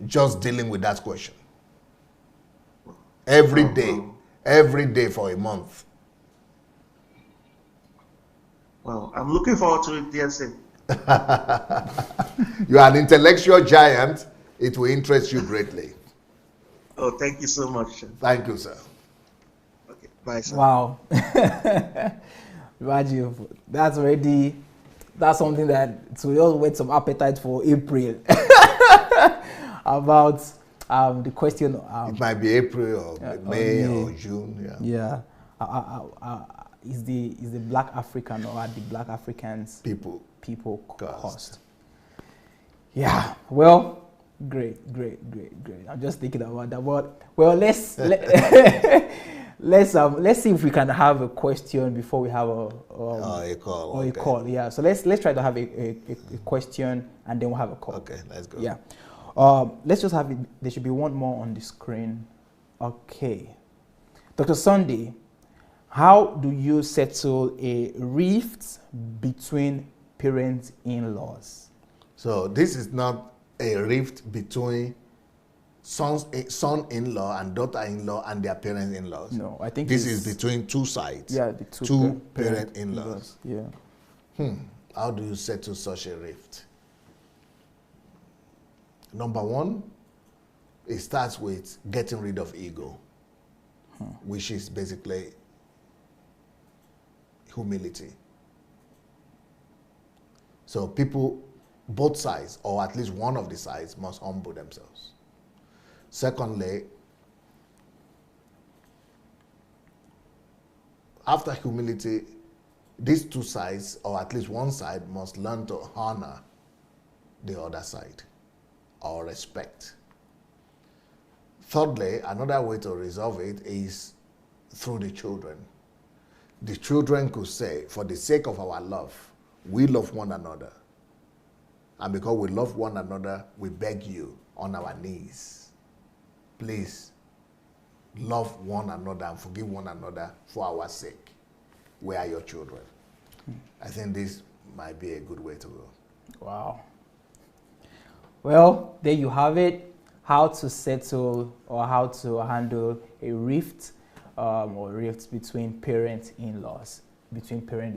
just dealing with that question. Every day for a month.
Well, I'm looking forward to it, dear sir.
You are an intellectual giant. It will interest you greatly.
Oh, thank you so much, sir.
Thank you, sir.
Okay, bye, sir.
Wow. Imagine, that's something that we all whet some appetite for April. About the question.
It might be April or May or June.
Yeah. Is the black African or are the black Africans people cost? Yeah. Well, great. I'm just thinking about that. But well, let's see if we can have a question before we have a call. A call. Yeah. So let's try to have a question and then we'll have a call.
Okay. Let's go.
Yeah. Let's just have it. There should be one more on the screen. Okay. Dr. Sunday, how do you settle a rift between parent-in-laws?
So this is not a rift between son-in-law and daughter-in-law and their parents-in-laws.
No, I think
this is between two sides.
Yeah, the
two parent-in-laws.
Yeah.
How do you settle such a rift? Number one, it starts with getting rid of ego, which is basically humility. So people, both sides, or at least one of the sides, must humble themselves. Secondly, after humility, these two sides, or at least one side, must learn to honor the other side, or respect. Thirdly, another way to resolve it is through the children. The children could say, for the sake of our love, we love one another. And because we love one another, we beg you on our knees, please love one another and forgive one another for our sake. We are your children. I think this might be a good way to go.
Wow. Well, there you have it. How to settle or how to handle a rift or rifts between parents-in-laws.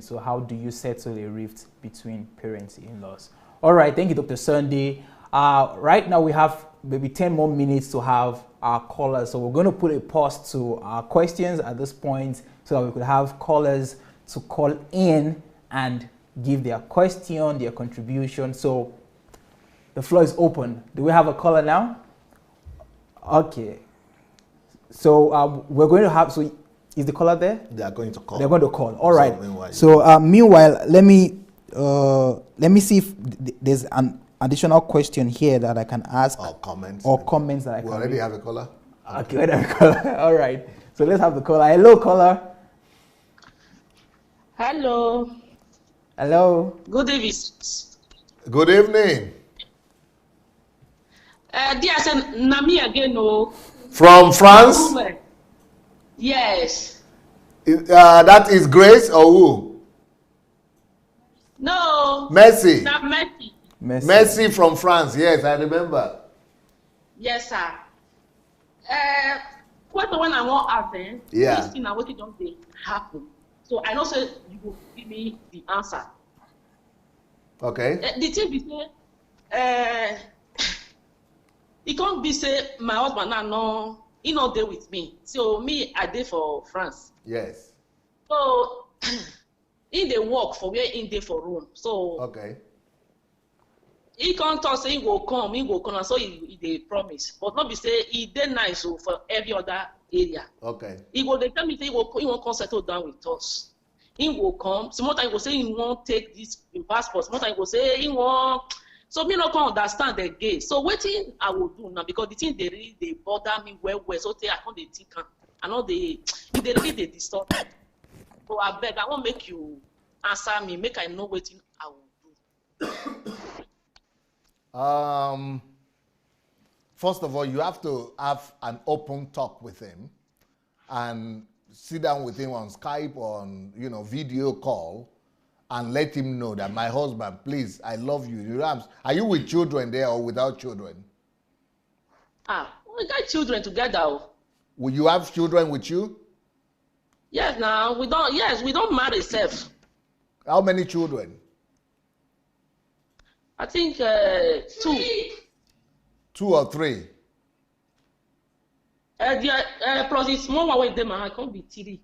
So how do you settle a rift between parents-in-laws? All right, thank you, Dr. Sunday. Right now we have maybe 10 more minutes to have our callers. So we're going to put a pause to our questions at this point so that we could have callers to call in and give their question, their contribution. So the floor is open. Do we have a caller now? Okay. So we're going to have, so is the caller there?
They are going to call.
They're going to call. All right. So meanwhile, let me see if there's an additional question here that I can ask.
Or comments.
Or comments that I can
We already
read.
have a caller.
Okay, we have a caller. All right. So let's have the caller. Hello, caller.
Hello.
Hello.
Good evening.
Good evening.
Dear, I said, Nami again, no.
From France?
Yes.
That is Grace or who?
No.
Messi.
Not Messi.
Messi from France. Yes, I remember.
Yes, sir. What the one I want ask then?
Yeah.
This thing I what it don't they happen. So I know say you will give me the answer.
Okay.
The thing be say, it can't be say my husband now no, he not there with me. So me I dey for France.
Yes.
So in the work for where in dey for room. So
Okay.
he can't talk say he will come, and so he dey promise. But not be say he dey nice so for every other area.
Okay.
He go dey tell me say he won't come settle down with us. He will come. Some more time he go say he won't take this in passport. Some more time he go say he won't. So me not can understand the gay. So what thing I will do now because the thing they really they bother me well. So I can't they think I know they really they disturb me. So I beg I won't make you answer me. Make I know what thing I will do.
First of all, you have to have an open talk with him and sit down with him on Skype or on video call and let him know that my husband, please, I love you. Are you with children there or without children?
We got children together.
Will you have children with you?
Yes, now we don't. Yes, we don't marry self.
How many children?
I think 2.
2 or 3?
Plus it's more one way them. I can't be 3.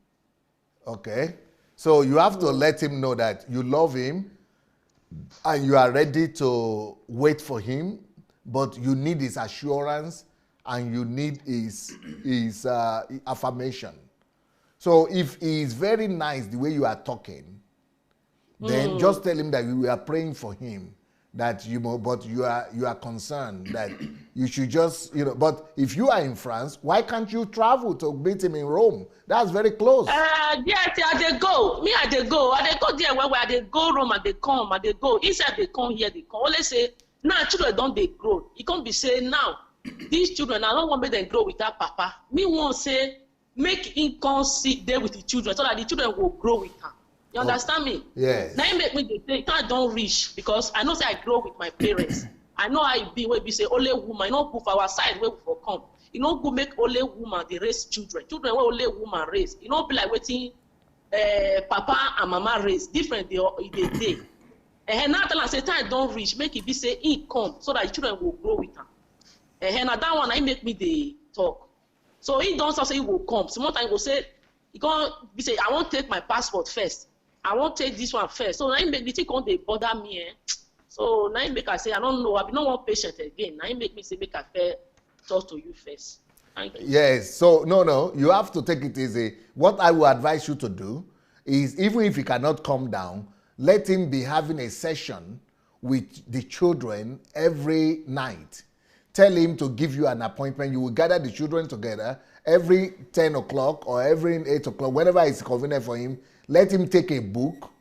Okay. So you have to let him know that you love him and you are ready to wait for him, but you need his assurance and you need his affirmation. So if he is very nice the way you are talking, then just tell him that you are praying for him, that but you are concerned that you should just But if you are in France, why can't you travel to meet him in Rome? That's very close.
Yes, I dey go. Me, I dey go. I dey go there where I dey go Rome. I dey come. I dey go. Inside they come here. They come. Only say now children don't they grow. It can't be say now these children. I don't want make them grow without papa. Me won't say make him come sit there with the children so that the children will grow with her. You understand me?
Yes.
Now you make me dey say I don't reach because I know say I grow with my parents. I know how it be where we say only woman. You know, put for our side where we for come. You know, go make only woman they raise children. Children where only woman raise. You know, be like waiting, papa and mama raise different. They day. And now tell her say time don't reach. Make it be say he come so that the children will grow with her. And now that one I make me the talk. So he don't say he will come. Some more time he will say he can't be say I won't take my passport first. I won't take this one first. So now he make me think on they bother me. So now he make I say I don't know. I be not one patient again. Now he make me say make I fair talk to you first. Thank you.
Yes. So no, you have to take it easy. What I will advise you to do is, even if he cannot come down, let him be having a session with the children every night. Tell him to give you an appointment. You will gather the children together every 10 o'clock or every 8 o'clock, whenever it's convenient for him. Let him take a book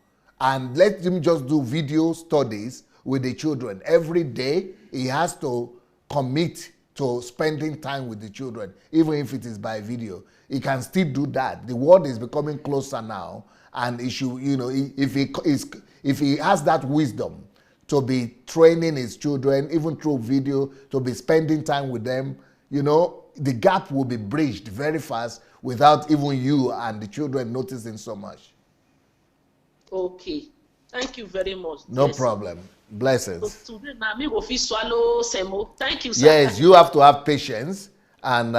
and let him just do video studies with the children. Every day, he has to commit to spending time with the children, even if it is by video. He can still do that. The world is becoming closer now, and he should, if he has that wisdom to be training his children, even through video, to be spending time with them, the gap will be bridged very fast without even you and the children noticing so much.
Okay. Thank you very much.
No problem. Blessings.
So today now me go fit swallow semo. Thank you, sir.
Yes, you have to have patience, and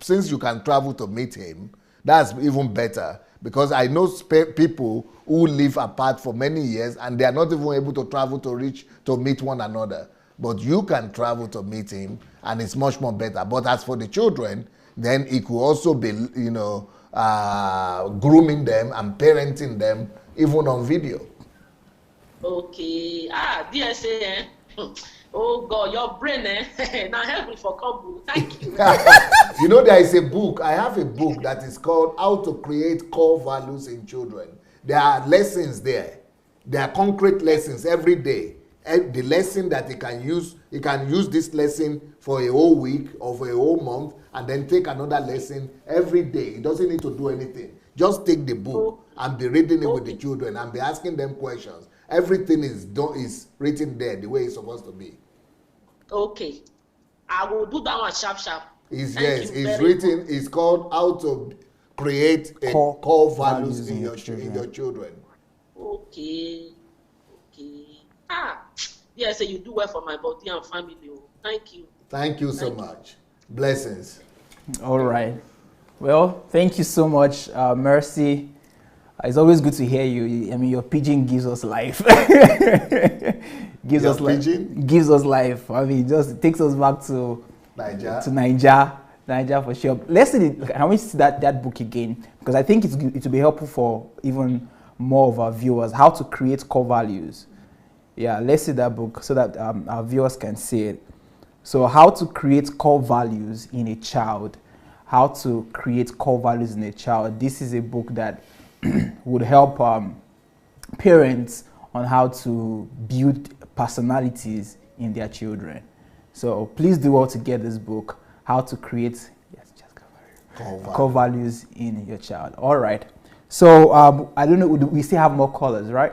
since you can travel to meet him, that's even better, because I know people who live apart for many years and they are not even able to travel to meet one another. But you can travel to meet him, and it's much more better. But as for the children, then it could also be grooming them and parenting them even on video.
Okay. DSA, Oh God, your brain, eh? Now help me for combo. Thank you.
You know, there is a book. I have a book that is called How to Create Core Values in Children. There are lessons there. There are concrete lessons every day. The lesson that he can use this lesson for a whole week or for a whole month, and then take another lesson every day. He doesn't need to do anything. Just take the book and be reading it with the children and be asking them questions. Everything is written there the way it's supposed to be.
Okay, I will do that one sharp.
It's written. It's called How to Create a core values in your children.
Okay. Yes, you do well for my body and family. Thank you.
Thank you so much. Blessings.
All right. Well, thank you so much, Mercy. It's always good to hear you. I mean, your pigeon gives us life. gives us life. I mean, it takes us back to Niger for sure. Let's see. Can we see that book again? Because I think it will be helpful for even more of our viewers. How to create core values. Yeah, let's see that book so that our viewers can see it. So, how to create core values in a child. How to create core values in a child. This is a book that would help parents on how to build personalities in their children. So please do well to get this book, How to Create Core Values in Your Child. All right. So I don't know, we still have more callers, right?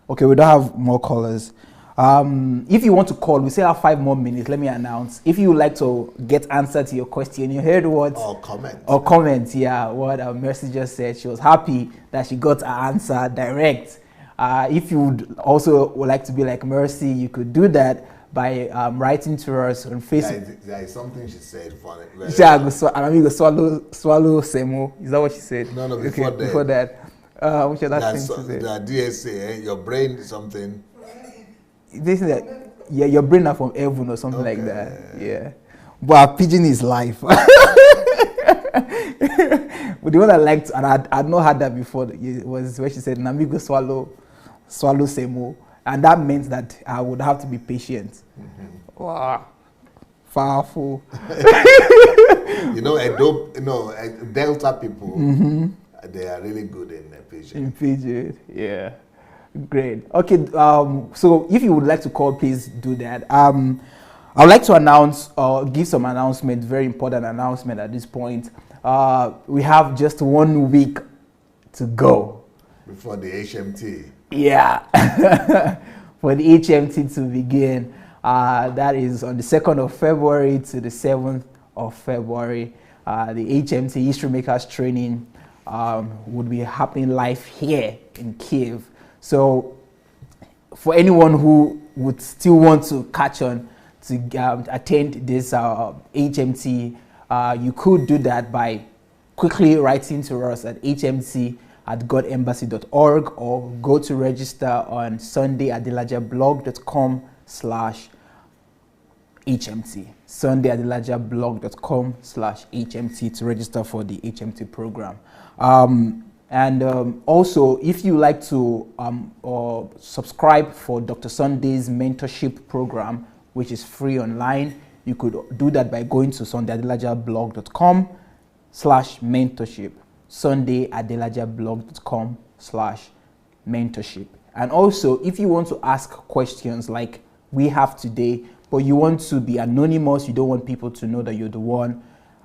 Okay, we don't have more callers. If you want to call, we still have 5 more minutes. Let me announce. If you would like to get answer to your question, you heard what?
Or comment.
Yeah, what Mercy just said. She was happy that she got her answer direct. If you would also like to be like Mercy, you could do that by writing to us on Facebook.
There is something she said funny.
Swallow semo. Is that what she said?
No, before that.
Before that. Which other thing to say?
The DSA, your brain is something.
This is that, yeah, your brain are from heaven or something like that. Yeah, but pigeon is life. But the one I liked, and I'd not heard that before, was where she said, "Namigo swallow semo," and that meant that I would have to be patient. Mm-hmm. Wow, powerful.
Delta people, mm-hmm. They are really good in patience.
In patience, yeah. Great. Okay, so if you would like to call, please do that. I would like to announce or give some announcement, very important announcement at this point. We have just 1 week to go.
Before the HMT.
Yeah. For the HMT to begin. That is on the 2nd of February to the 7th of February. The HMT History Makers training would be happening live here in Kiev. So for anyone who would still want to catch on to attend this HMT, you could do that by quickly writing to us at hmt@godembassy.org or go to register on sundayadelajablog.com/HMT. sundayadelajablog.com/HMT to register for the HMT program. And also, if you like to subscribe for Dr. Sunday's mentorship program, which is free online, you could do that by going to sundayadelajablog.com/mentorship. sundayadelajablog.com/mentorship. And also, if you want to ask questions like we have today, but you want to be anonymous, you don't want people to know that you're the one,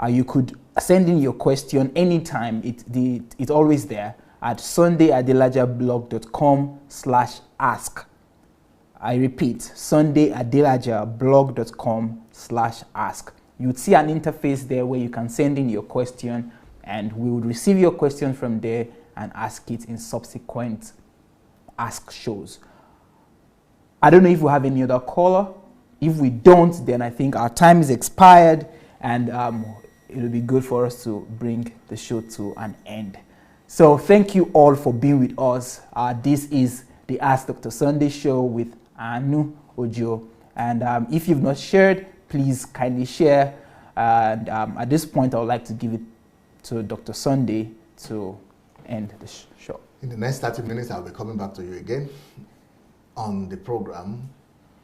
you could send in your question anytime. It's always there at sundayadelajablog.com/ask. I repeat, sundayadelajablog.com/ask. You'd see an interface there where you can send in your question, and we would receive your question from there and ask it in subsequent ask shows. I don't know if we have any other caller. If we don't, then I think our time is expired, and it'll be good for us to bring the show to an end. So thank you all for being with us. This is the Ask Dr. Sunday show with Anu Ojo. And if you've not shared, please kindly share. And at this point, I would like to give it to Dr. Sunday to end the show.
In the next 30 minutes, I'll be coming back to you again on the program,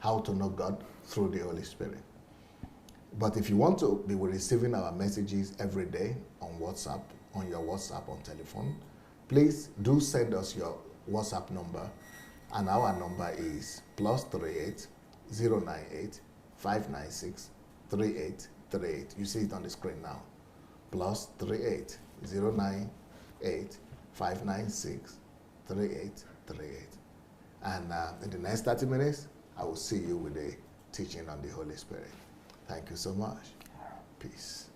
how to know God through the Holy Spirit. But if you want to be receiving our messages every day on WhatsApp, on your WhatsApp, on telephone, please do send us your WhatsApp number, and our number is +38 098 596 3838. You see it on the screen now. +38 098 596 3838. And in the next 30 minutes, I will see you with the teaching on the Holy Spirit. Thank you so much. Peace.